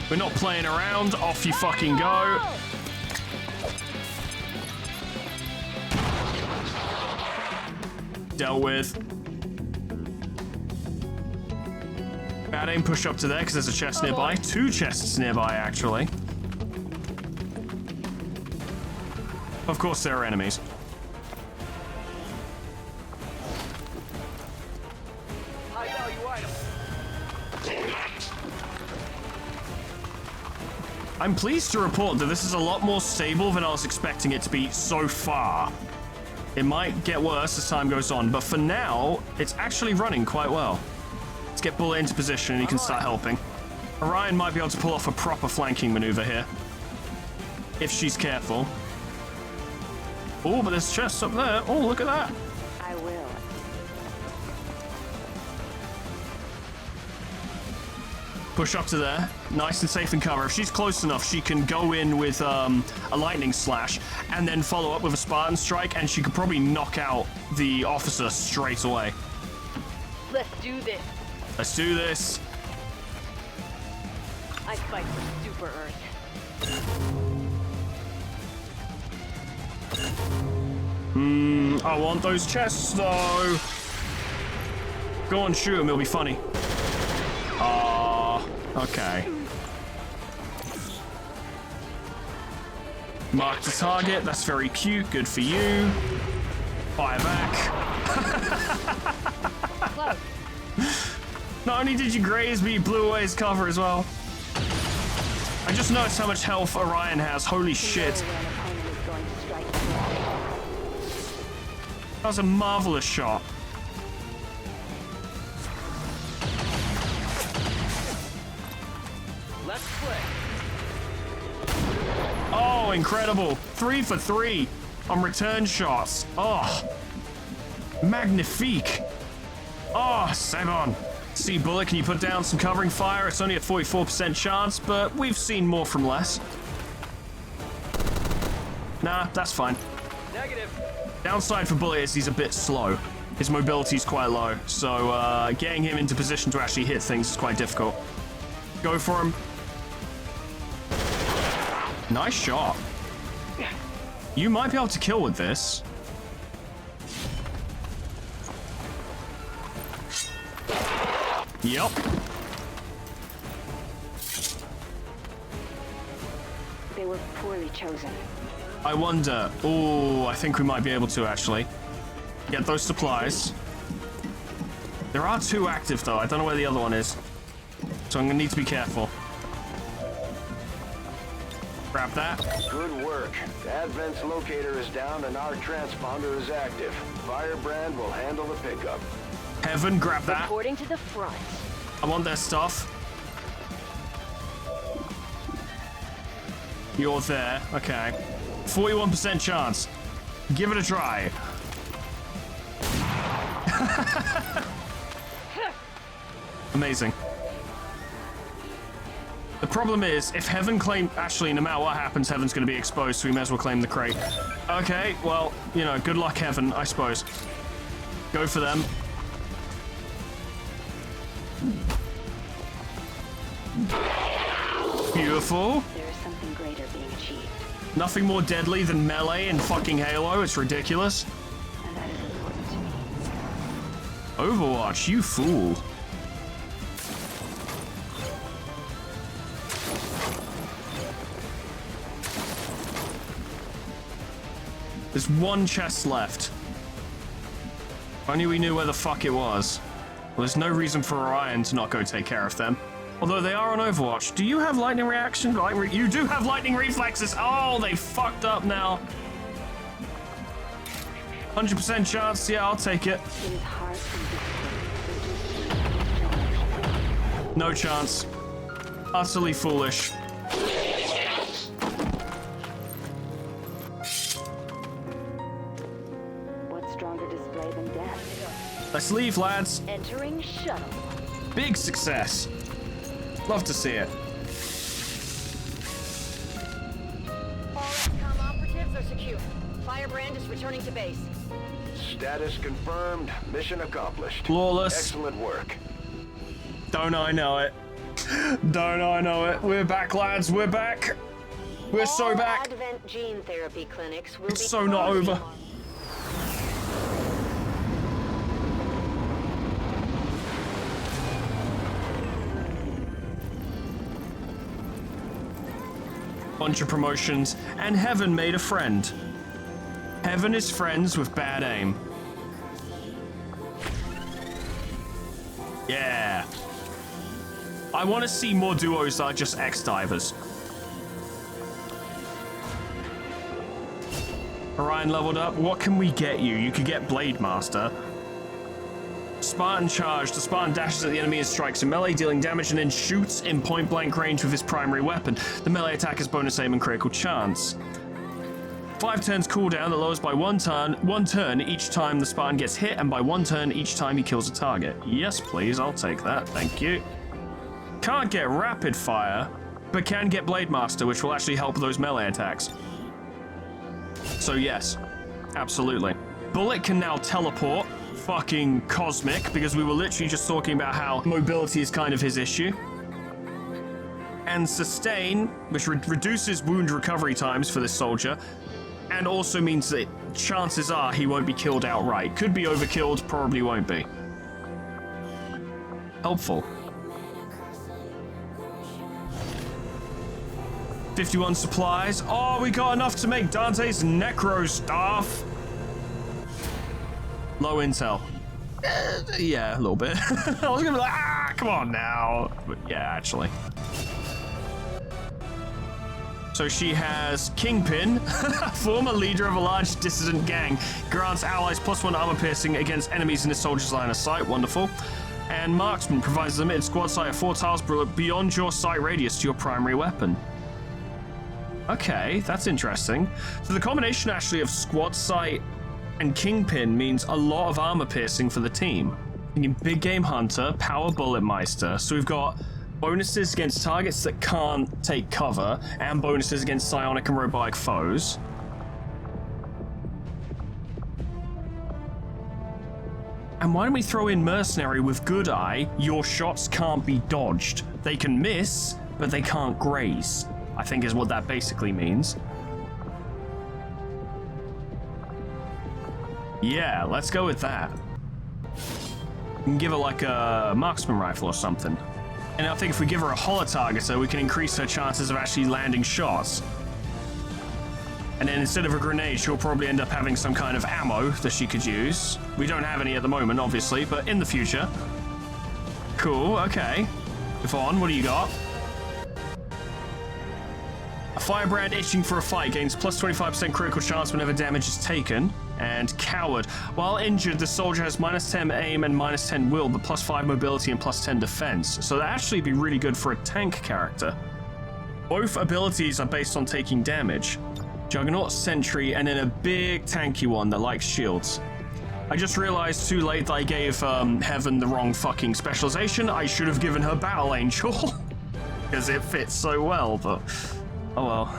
We're not playing around. Off you fucking go. Dealt with. Bad aim, push up to there because there's a chest nearby. 2 chests nearby, actually. Of course, there are enemies. High value item. I'm pleased to report that this is a lot more stable than I was expecting it to be so far. It might get worse as time goes on, but for now, it's actually running quite well. Let's get Bullet into position and he can start helping. Orion might be able to pull off a proper flanking maneuver here. If she's careful. Oh, but there's chests up there. Oh, look at that. I will. Push up to there. Nice and safe in cover. If she's close enough, she can go in with a lightning slash and then follow up with a Spartan strike, and she could probably knock out the officer straight away. Let's do this. Let's do this. I fight for Super Earth. I want those chests, though. Go on, shoot him. It'll be funny. Okay. Mark the target. That's very cute. Good for you. Fire back. Close. Not only did you graze, but you blew away his cover as well. I just noticed how much health Orion has. Holy shit. Know when an opponent is going to strike. That was a marvelous shot. Let's play. Oh, incredible. 3 for 3 on return shots. Oh, magnifique. Oh, Sebon. See, Bullet, can you put down some covering fire? It's only a 44% chance, but we've seen more from less. Nah, that's fine. Negative. Downside for Bullet is he's a bit slow. His mobility's quite low, so getting him into position to actually hit things is quite difficult. Go for him. Nice shot. You might be able to kill with this. Yep. They were poorly chosen. I wonder. Oh, I think we might be able to actually get those supplies. There are 2 active though. I don't know where the other one is, so I'm gonna need to be careful. Grab that. Good work. The Advent's locator is down and our transponder is active. Firebrand will handle the pickup. Heaven, grab that. According to the front. I want their stuff. You're there. Okay. 41% chance. Give it a try. Amazing. The problem is, if Heaven claim... Actually, no matter what happens, Heaven's going to be exposed, so we may as well claim the crate. Okay, well, you know, good luck, Heaven, I suppose. Go for them. Beautiful. There is something greater being achieved. Nothing more deadly than melee in fucking Halo. It's ridiculous. And that is important to me. Overwatch, you fool. There's one chest left. If only we knew where the fuck it was. Well, there's no reason for Orion to not go take care of them. Although they are on Overwatch. Do you have lightning reaction? You do have lightning reflexes. Oh, they fucked up now. 100% chance. Yeah, I'll take it. No chance. Utterly foolish. What stronger display than death? Let's leave, lads. Entering shuttle. Big success. Love to see it. All XCOM operatives are secure. Firebrand is returning to base. Status confirmed. Mission accomplished. Flawless. Excellent work. Don't I know it? Don't I know it? We're back, lads. We're back. We're so All back. Advent gene therapy clinics will It's be so not closed over. tomorrow. Bunch of promotions, and Heaven made a friend. Heaven is friends with bad aim. Yeah. I want to see more duos that are just X-divers. Orion leveled up. What can we get you? You could get Blade Master. Spartan charge. The Spartan dashes at the enemy and strikes in melee, dealing damage, and then shoots in point-blank range with his primary weapon. The melee attack has bonus aim and critical chance. 5 turns cooldown that lowers by one turn each time the Spartan gets hit, and by 1 turn each time he kills a target. Yes, please, I'll take that. Thank you. Can't get rapid fire, but can get Blade Master, which will actually help those melee attacks. So yes, absolutely. Bullet can now teleport. Fucking cosmic, because we were literally just talking about how mobility is kind of his issue. And sustain, which reduces wound recovery times for this soldier, and also means that chances are he won't be killed outright. Could be overkilled, probably won't be. Helpful. 51 supplies. Oh, we got enough to make Dante's Necro Staff. Low intel. Yeah, a little bit. I was gonna be like, come on now. But yeah, actually. So she has Kingpin, former leader of a large dissident gang, grants allies +1 armor piercing against enemies in the soldier's line of sight. Wonderful. And Marksman provides a limited squad sight of 4 tiles beyond your sight radius to your primary weapon. Okay, that's interesting. So the combination actually of squad sight and Kingpin means a lot of armor piercing for the team. Thinking Big Game Hunter, Power Bullet Meister. So we've got bonuses against targets that can't take cover, and bonuses against psionic and robotic foes. And why don't we throw in Mercenary with Good Eye? Your shots can't be dodged. They can miss, but they can't graze, I think is what that basically means. Yeah, let's go with that. We can give her like a marksman rifle or something. And I think if we give her a holo-targeter, we can increase her chances of actually landing shots. And then instead of a grenade, she'll probably end up having some kind of ammo that she could use. We don't have any at the moment, obviously, but in the future. Cool, okay. Yvonne, what do you got? A Firebrand itching for a fight gains plus 25% critical chance whenever damage is taken. And Coward. While injured, the soldier has -10 aim and -10 will, but +5 mobility and +10 defense. So that'd actually be really good for a tank character. Both abilities are based on taking damage. Juggernaut, Sentry, and then a big tanky one that likes shields. I just realized too late that I gave Heaven the wrong fucking specialization. I should have given her Battle Angel. Because it fits so well, but oh well.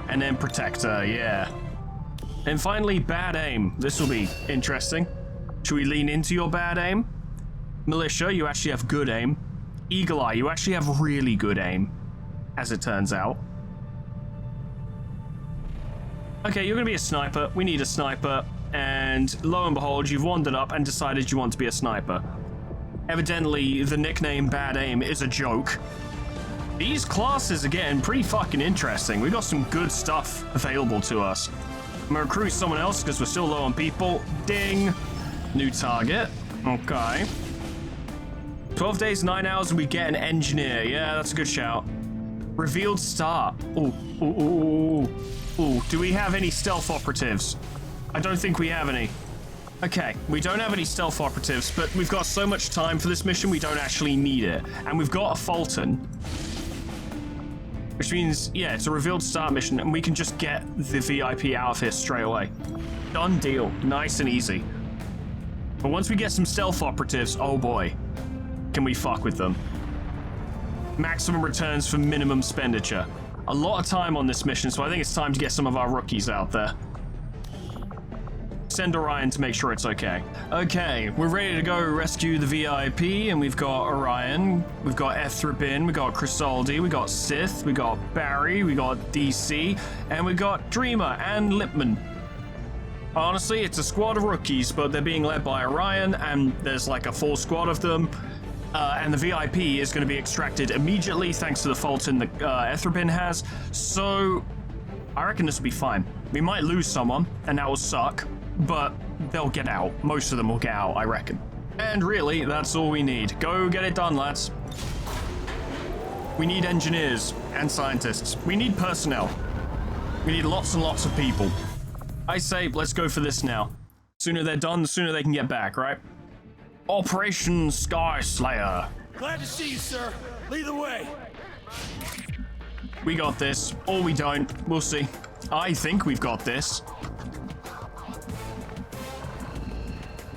And then Protector, yeah. And finally, Bad Aim. This will be interesting. Should we lean into your bad aim? Militia, you actually have good aim. Eagle Eye, you actually have really good aim, as it turns out. Okay, you're gonna be a sniper. We need a sniper. And lo and behold, you've wandered up and decided you want to be a sniper. Evidently, the nickname Bad Aim is a joke. These classes are getting pretty fucking interesting. We got some good stuff available to us. I'm gonna recruit someone else because we're still low on people. Ding. New target. Okay. 12 days, 9 hours, and we get an engineer. Yeah, that's a good shout. Revealed start. Ooh, ooh, ooh, ooh. Ooh, do we have any stealth operatives? I don't think we have any. Okay, we don't have any stealth operatives, but we've got so much time for this mission, we don't actually need it. And we've got a Fulton. Which means, yeah, it's a revealed start mission, and we can just get the VIP out of here straight away. Done deal. Nice and easy. But once we get some stealth operatives, oh boy, can we fuck with them. Maximum returns for minimum expenditure. A lot of time on this mission, so I think it's time to get some of our rookies out there. Send Orion to make sure it's okay. Okay, we're ready to go rescue the VIP, and we've got Orion, we've got Ethrabin, we got Chrysaldi, we got Sith, we got Barry, we got DC, and we got Dreamer and Lipman. Honestly, it's a squad of rookies, but they're being led by Orion, and there's like a full squad of them. And the VIP is going to be extracted immediately thanks to the Fulton that Ethrabin has. So I reckon this will be fine. We might lose someone, and that will suck, but they'll get out. Most of them will get out, I reckon. And really, that's all we need. Go get it done, lads. We need engineers and scientists. We need personnel. We need lots and lots of people. I say, let's go for this now. Sooner they're done, the sooner they can get back, right? Operation Sky Slayer. Glad to see you, sir. Lead the way. We got this, or we don't. We'll see. I think we've got this.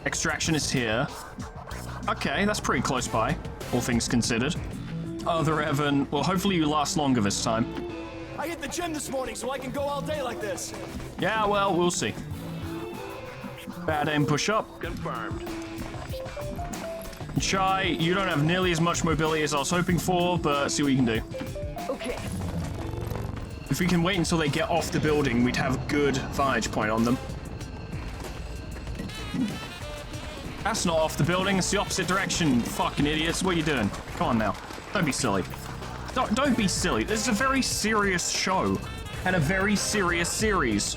Extraction is here. Okay, that's pretty close by, all things considered. Other Evan, well, hopefully you last longer this time. I hit the gym this morning so I can go all day like this. Yeah, well, we'll see. Bad aim push up. Confirmed. Shy, you don't have nearly as much mobility as I was hoping for, but see what you can do. Okay. If we can wait until they get off the building, we'd have a good vantage point on them. That's not off the building, it's the opposite direction, fucking idiots. What are you doing? Come on now. Don't be silly. Don't be silly. This is a very serious show and a very serious series.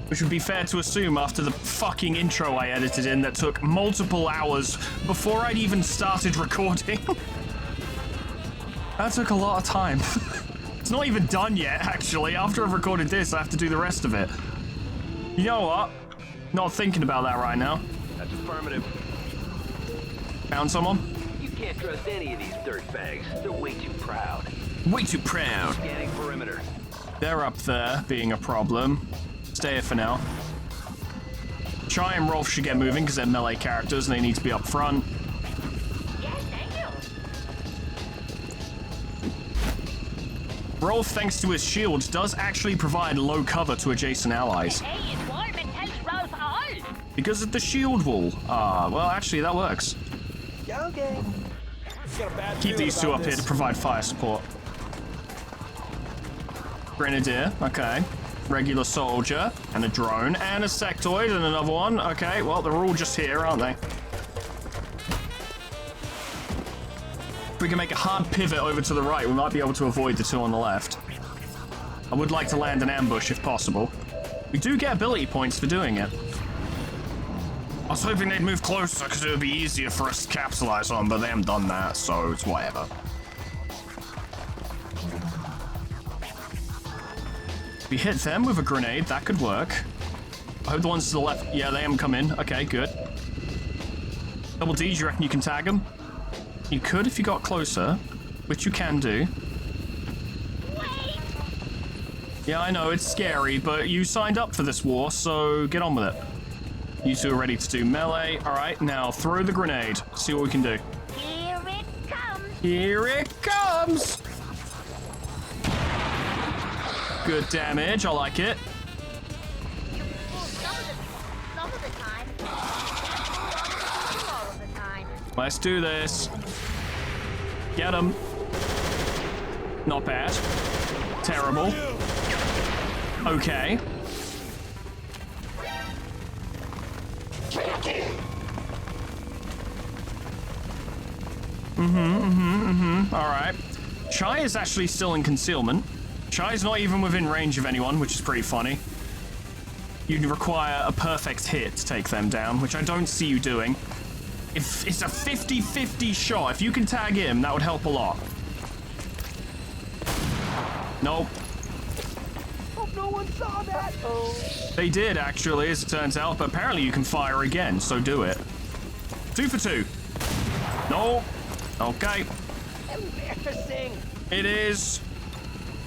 Which would be fair to assume after the fucking intro I edited in that took multiple hours before I'd even started recording. That took a lot of time. It's not even done yet, actually. After I've recorded this, I have to do the rest of it. You know what? Not thinking about that right now. That's affirmative. Found someone? You can't trust any of these dirtbags. They're way too proud. Way too proud. Scanning perimeter. They're up there, being a problem. Stay here for now. Chai and Rolf should get moving because they're melee characters and they need to be up front. Yes, thank you. Rolf, thanks to his shield, does actually provide low cover to adjacent allies. Hey, it's Foreman tells Rolf all. Because of the shield wall. Well, actually, that works. Okay. Got a bad Keep feeling these two about up here to this. provide fire support. Grenadier, okay. Regular soldier, and a drone, and a sectoid, and another one. Okay, well, they're all just here, aren't they? If we can make a hard pivot over to the right, we might be able to avoid the two on the left. I would like to land an ambush if possible. We do get ability points for doing it. I was hoping they'd move closer because it would be easier for us to capitalize on, but they haven't done that, so it's whatever. If we hit them with a grenade, that could work. I hope the ones to the left, yeah, they haven't come in. Okay, good. Double D, do you reckon you can tag them? You could if you got closer, which you can do. Wait. Yeah, I know, it's scary, but you signed up for this war, so get on with it. You two are ready to do melee. All right, now throw the grenade. See what we can do. Here it comes. Here it comes! Good damage, I like it. Well, some of the time. All of the time. Let's do this. Get him. Not bad. Terrible. Okay. Alright. Chai is actually still in concealment. Chai's not even within range of anyone, which is pretty funny. you'd require a perfect hit to take them down, which I don't see you doing. If it's a 50-50 shot, if you can tag him, that would help a lot. Nope. Hope no one saw that. Oh. They did, actually, as it turns out, but apparently you can fire again, so do it. 2 for 2. No. Okay. Embarrassing. It is.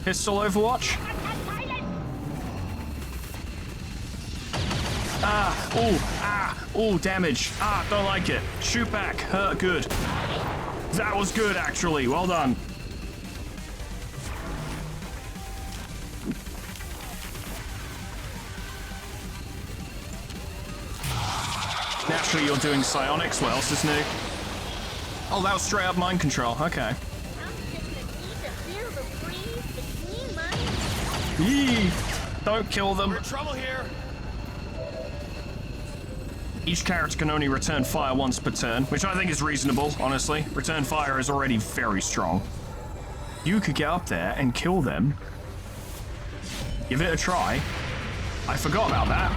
Pistol Overwatch. Damage. Don't like it. Shoot back. Hurt, good. That was good, actually. Well done. Naturally, you're doing psionics. What else is new? Oh, that was straight up mind control. Okay. Yee! Don't kill them. We're in trouble here. Each character can only return fire once per turn, which I think is reasonable, honestly. Return fire is already very strong. You could get up there and kill them. Give it a try. I forgot about that.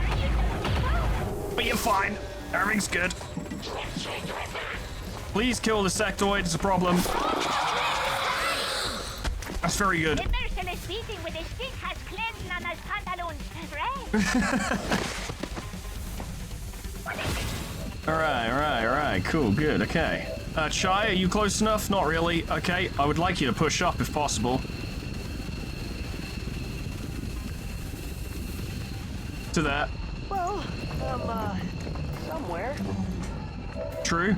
But you're fine. Everything's good. Please kill the sectoid, it's a problem. That's very good. The merciless beating with a stick has cleansed Nana's pantaloons, right? Alright, cool, good, okay. Chai, are you close enough? Not really. Okay, I would like you to push up if possible. To that. Well, somewhere. True.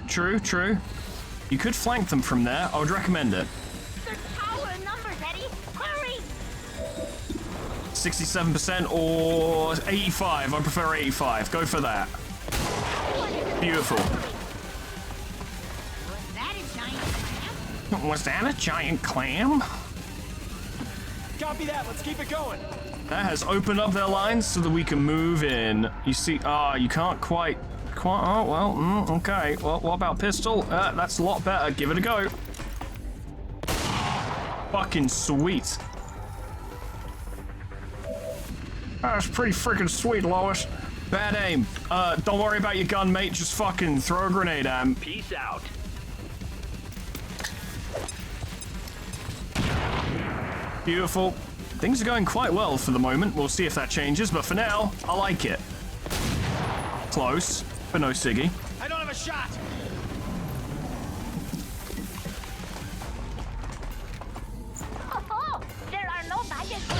You could flank them from there. I would recommend it. There's power in numbers, Eddie. Hurry! 67% or 85. I prefer 85. Go for that. Beautiful. Was that a giant clam? Copy that. Let's keep it going. That has opened up their lines so that we can move in. You see, you can't quite, oh, well, okay. Well, what about pistol? That's a lot better. Give it a go. Fucking sweet. That's pretty freaking sweet, Lois. Bad aim. Don't worry about your gun, mate. Just fucking throw a grenade at him. Peace out. Beautiful. Things are going quite well for the moment. We'll see if that changes, but for now, I like it. Close, but no Siggy. I don't have a shot. Oh, there are no badges for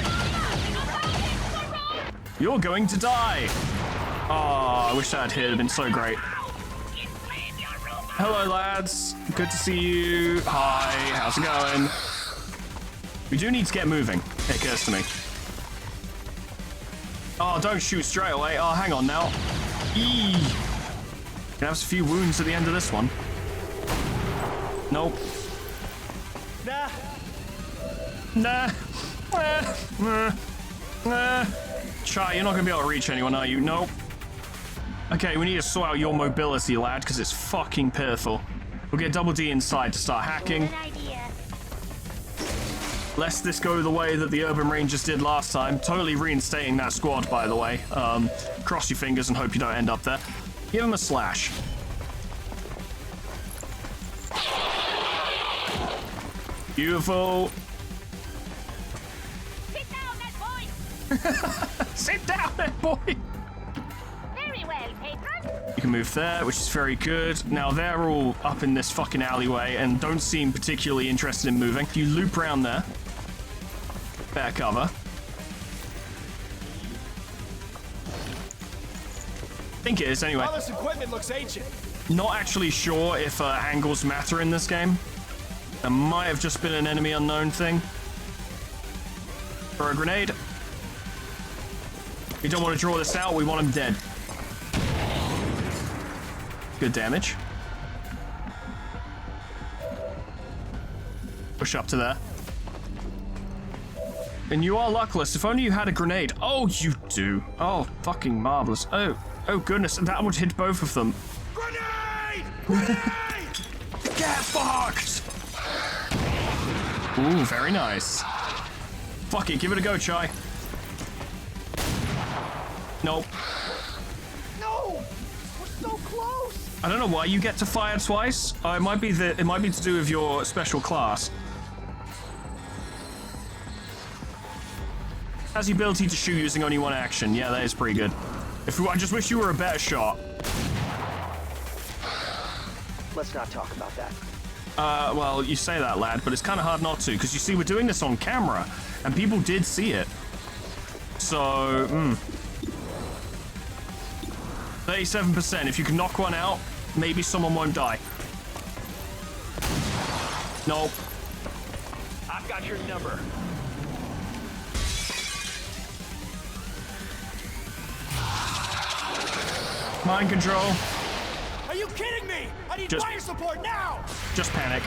You're going to die. Oh, I wish that hit had been so great. Hello, lads. Good to see you. Hi, how's it going? We do need to get moving, it occurs to me. Oh, don't shoot straight away. Oh, hang on now. Eee. Gonna have a few wounds at the end of this one. Nope. Nah. Chai, you're not gonna be able to reach anyone, are you? Nope. Okay, we need to sort out your mobility, lad, because it's fucking pitiful. We'll get Double D inside to start hacking. Good idea. Lest this go the way that the Urban Rangers did last time. Totally reinstating that squad, by the way. Cross your fingers and hope you don't end up there. Give him a slash. Beautiful. Sit down, that boy. Sit down there, boy. Very well, patron. You can move there, which is very good. Now they're all up in this fucking alleyway and don't seem particularly interested in moving. If you loop around there, better cover. I think it is anyway. All this equipment looks ancient. Not actually sure if angles matter in this game. There might have just been an enemy unknown thing. Throw a grenade. We don't want to draw this out. We want him dead. Good damage. Push up to there. And you are luckless. If only you had a grenade. Oh, you do. Oh, fucking marvelous. Oh goodness. That would hit both of them. Grenade! Grenade! Get fucked! Ooh, very nice. Fuck it. Give it a go, Chai. Nope. No! We're so close! I don't know why you get to fire twice. It might be to do with your special class. Has the ability to shoot using only one action. Yeah, that is pretty good. I just wish you were a better shot. Let's not talk about that. Well, you say that, lad, but it's kind of hard not to, because you see, we're doing this on camera, and people did see it. So, 37%. If you can knock one out, maybe someone won't die. Nope. I've got your number. Mind control. Are you kidding me? I need Just- fire support now! Just panic.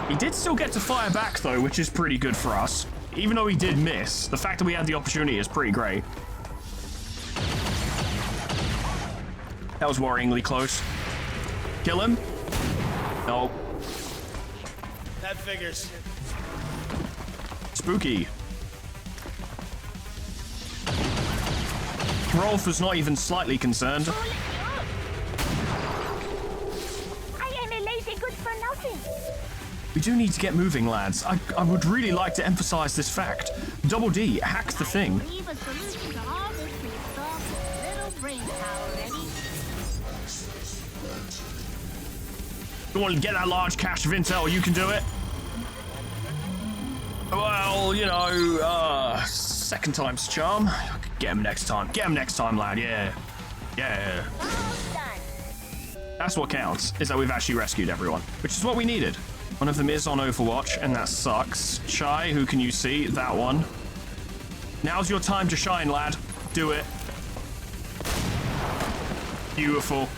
He did still get to fire back, though, which is pretty good for us. Even though he did miss, the fact that we had the opportunity is pretty great. That was worryingly close. Kill him? No. That figures. Spooky. Rolf was not even slightly concerned. I am a lazy good for nothing. We do need to get moving, lads. I would really like to emphasize this fact. Double D hacked the thing. Leave a solution to all this for yourself with little brain power, ready? Go on, get that large cache of intel. You can do it. Well, you know, second time's a charm. Get him next time. Get him next time, lad. Yeah. Yeah. Almost done. That's what counts, is that we've actually rescued everyone, which is what we needed. One of them is on Overwatch, and that sucks. Shy, who can you see? That one. Now's your time to shine, lad. Do it. Beautiful.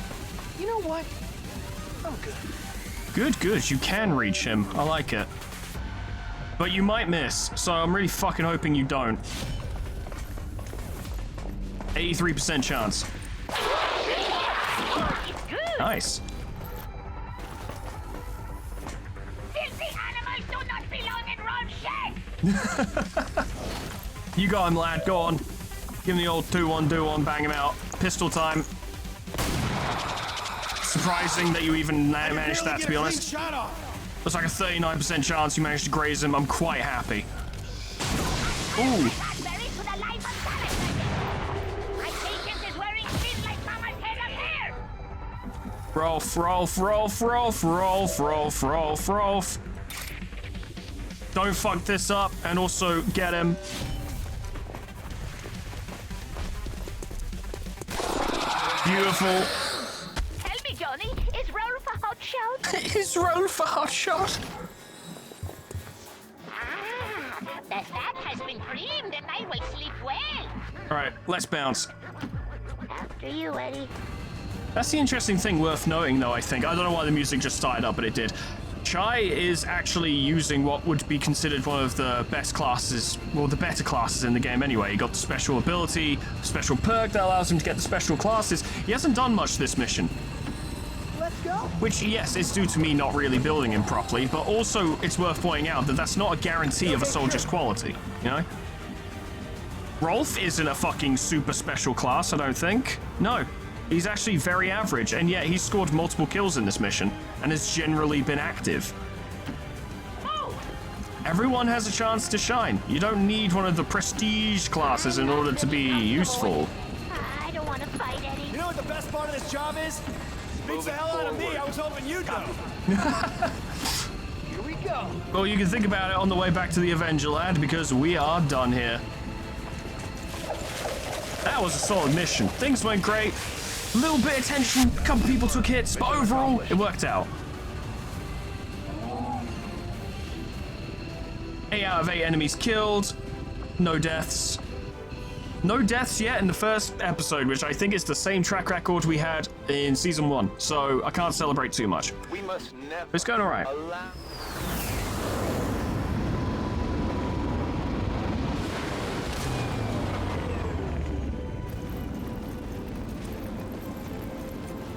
You know what? I'm good. Good, good. You can reach him. I like it. But you might miss, so I'm really fucking hoping you don't. 83% chance. It's good. Nice. Filthy animals do not belong in Rolf's shed. You got him, lad. Go on. Give him the old 2-1, do-1, bang him out. Pistol time. Surprising that you even managed that, to be honest. Shot off. Looks like a 39% chance you managed to graze him. I'm quite happy. Ooh. Raspberry to the life of Salad. My patient is wearing thin like Mama's head of hair. Rolf, Rolf, Rolf, Rolf, Rolf, Rolf, Rolf, Rolf. Don't fuck this up, and also get him. Beautiful. Tell me, Johnny, is Rolf a hot shot? Is Rolf a hot shot? Ah, the fat has been creamed and I will sleep well. Alright, let's bounce. After you, Eddie. That's the interesting thing worth knowing, though, I think. I don't know why the music just started up, but it did. Chai is actually using what would be considered one of the best classes, well, the better classes in the game anyway. He got the special ability, special perk that allows him to get the special classes. He hasn't done much this mission. Let's go. Which, yes, is due to me not really building him properly, but also it's worth pointing out that that's not a guarantee of a soldier's quality, you know? Rolf isn't a fucking super special class, I don't think. No. He's actually very average, and yet he's scored multiple kills in this mission, and has generally been active. Everyone has a chance to shine. You don't need one of the prestige classes in order to be useful. I don't want to fight, Eddie. You know what the best part of this job is? Beats the hell out of me. I was hoping you'd know. Here we go. Well, you can think about it on the way back to the Avenger, lad, because we are done here. That was a solid mission. Things went great. A little bit of tension, a couple people took hits, but overall, it worked out. 8 out of 8 enemies killed. No deaths. No deaths yet in the first episode, which I think is the same track record we had in Season 1, so I can't celebrate too much. We must never It's going alright. allow...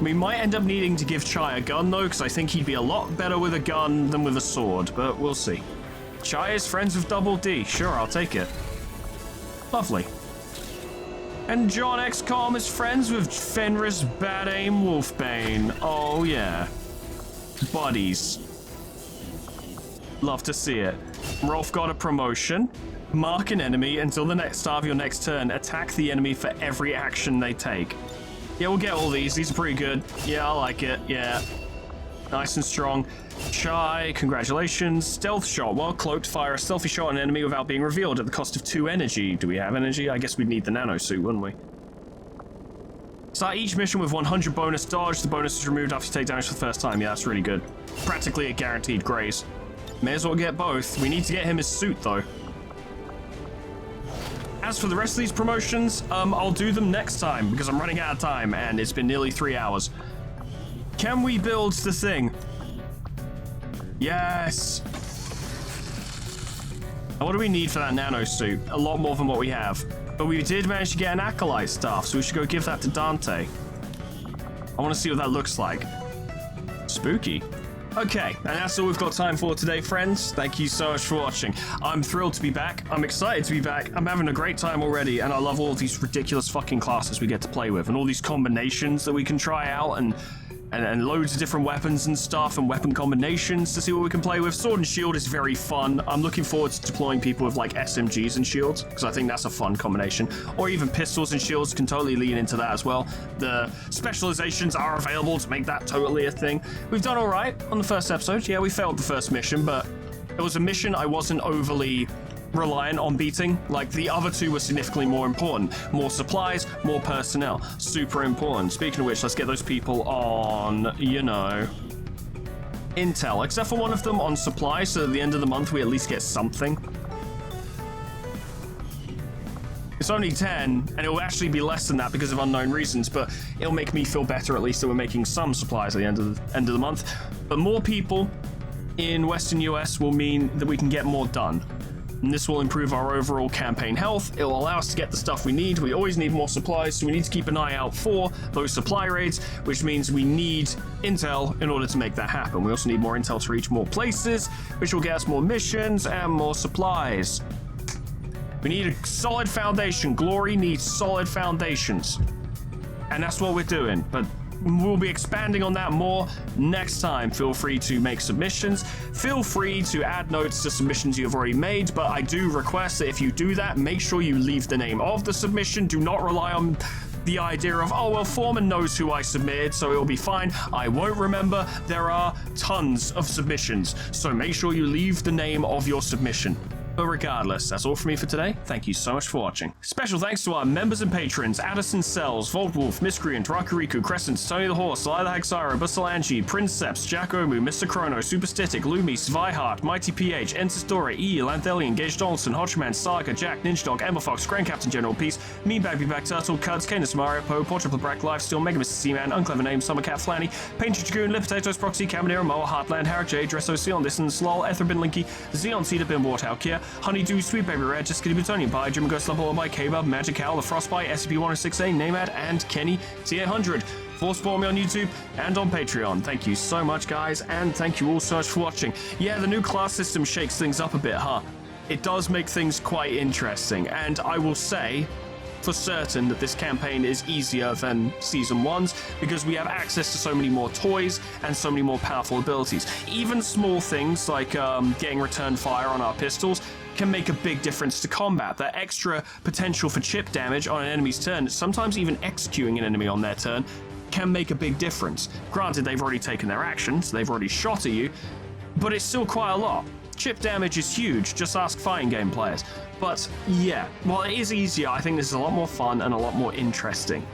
We might end up needing to give Chai a gun, though, because I think he'd be a lot better with a gun than with a sword, but we'll see. Chai is friends with Double D. Sure, I'll take it. Lovely. And John XCOM is friends with Fenris Bad Aim Wolfbane. Oh yeah. Buddies. Love to see it. Rolf got a promotion. Mark an enemy until the start of your next turn. Attack the enemy for every action they take. Yeah, we'll get all these. These are pretty good. Yeah, I like it. Yeah. Nice and strong. Shy, congratulations. Stealth shot. While cloaked, fire a stealthy shot on an enemy without being revealed at the cost of 2 energy. Do we have energy? I guess we'd need the nano suit, wouldn't we? Start each mission with 100 bonus dodge. The bonus is removed after you take damage for the first time. Yeah, that's really good. Practically a guaranteed graze. May as well get both. We need to get him his suit, though. As for the rest of these promotions, I'll do them next time because I'm running out of time and it's been nearly 3 hours. Can we build the thing? Yes. And what do we need for that nano suit? A lot more than what we have. But we did manage to get an acolyte staff, so we should go give that to Dante. I want to see what that looks like. Spooky. Okay, and that's all we've got time for today, friends. Thank you so much for watching. I'm thrilled to be back. I'm excited to be back. I'm having a great time already, and I love all of these ridiculous fucking classes we get to play with, and all these combinations that we can try out, and loads of different weapons and stuff, and weapon combinations to see what we can play with. Sword and shield is very fun. I'm looking forward to deploying people with like SMGs and shields, because I think that's a fun combination. Or even pistols and shields, can totally lean into that as well. The specializations are available to make that totally a thing. We've done all right on the first episode. Yeah, we failed the first mission, but it was a mission I wasn't overly reliant on beating. Like, the other two were significantly more important. More supplies, more personnel. Super important. Speaking of which, let's get those people on, you know, intel. Except for one of them on supply, so at the end of the month we at least get something. It's only 10, and it will actually be less than that because of unknown reasons, but it'll make me feel better at least that we're making some supplies at the end of the month. But more people in Western US will mean that we can get more done. And this will improve our overall campaign health. It will allow us to get the stuff we need. We always need more supplies, so we need to keep an eye out for those supply raids, which means we need intel in order to make that happen. We also need more intel to reach more places, which will get us more missions and more supplies. We need a solid foundation. Glory needs solid foundations. And that's what we're doing, but we'll be expanding on that more next time. Feel free to make submissions. Feel free to add notes to submissions you've already made, but I do request that if you do that, make sure you leave the name of the submission. Do not rely on the idea of, oh, well, Foreman knows who I submitted, so it'll be fine. I won't remember. There are tons of submissions, so make sure you leave the name of your submission. But regardless, that's all from me for today. Thank you so much for watching. Special thanks to our members and patrons: Addison Sells, Voltwolf, Miscreant, Rakuriku, Crescent, Tony the Horse, Lila Haxara, Busalanji, Princeps, Jackomu, Mr. Chrono, Superstitic, Lumi, Svihart, Mighty PH, Entisdora, E, Lanthelian, Gage Donaldson, Hodgman, Saga, Jack, Ninja Dog, Emma Fox, Grand Captain General Peace, Mean Bagby Back Turtle, Cuds, Canis Mario, Poe, Portrait of Black, Lifesteal, Mega Mr. Seaman, Unclever Name, Summercat Flanny, Painted Dragoon, Lip Potatoes, Proxy, Caminera, Moa, Heartland, Harrick J, Dresso, Sion Distance, Lol, Etherbin Linky, Xeon Cedar, Bin Warthow, Kia, Honeydew, Sweet Baby Red, Jessica Plutonium Pie, Jim Ghost Level by K-Bub, Magic Owl, The Frostbite, SCP-106A, Namad, and Kenny T800. For support me on YouTube and on Patreon. Thank you so much, guys, and thank you all so much for watching. Yeah, the new class system shakes things up a bit, huh? It does make things quite interesting, and I will say for certain that this campaign is easier than Season 1's because we have access to so many more toys and so many more powerful abilities. Even small things like getting return fire on our pistols can make a big difference to combat. That extra potential for chip damage on an enemy's turn, sometimes even executing an enemy on their turn, can make a big difference. Granted, they've already taken their action, so they've already shot at you, but it's still quite a lot. Chip damage is huge, just ask fighting game players. But yeah, while it is easier, I think this is a lot more fun and a lot more interesting.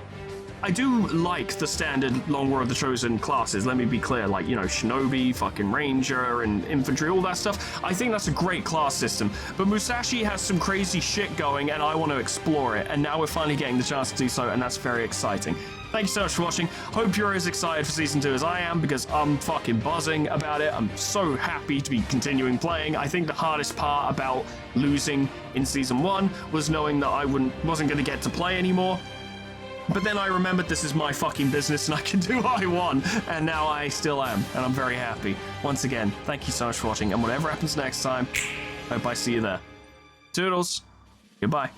I do like the standard Long War of the Chosen classes, let me be clear, like, you know, Shinobi, fucking Ranger, and Infantry, all that stuff. I think that's a great class system, but Musashi has some crazy shit going, and I want to explore it, and now we're finally getting the chance to do so, and that's very exciting. Thank you so much for watching. Hope you're as excited for Season 2 as I am, because I'm fucking buzzing about it. I'm so happy to be continuing playing. I think the hardest part about losing in Season 1 was knowing that I wasn't going to get to play anymore. But then I remembered this is my fucking business and I can do what I want, and now I still am, and I'm very happy. Once again, thank you so much for watching, and whatever happens next time, hope I see you there. Toodles. Goodbye.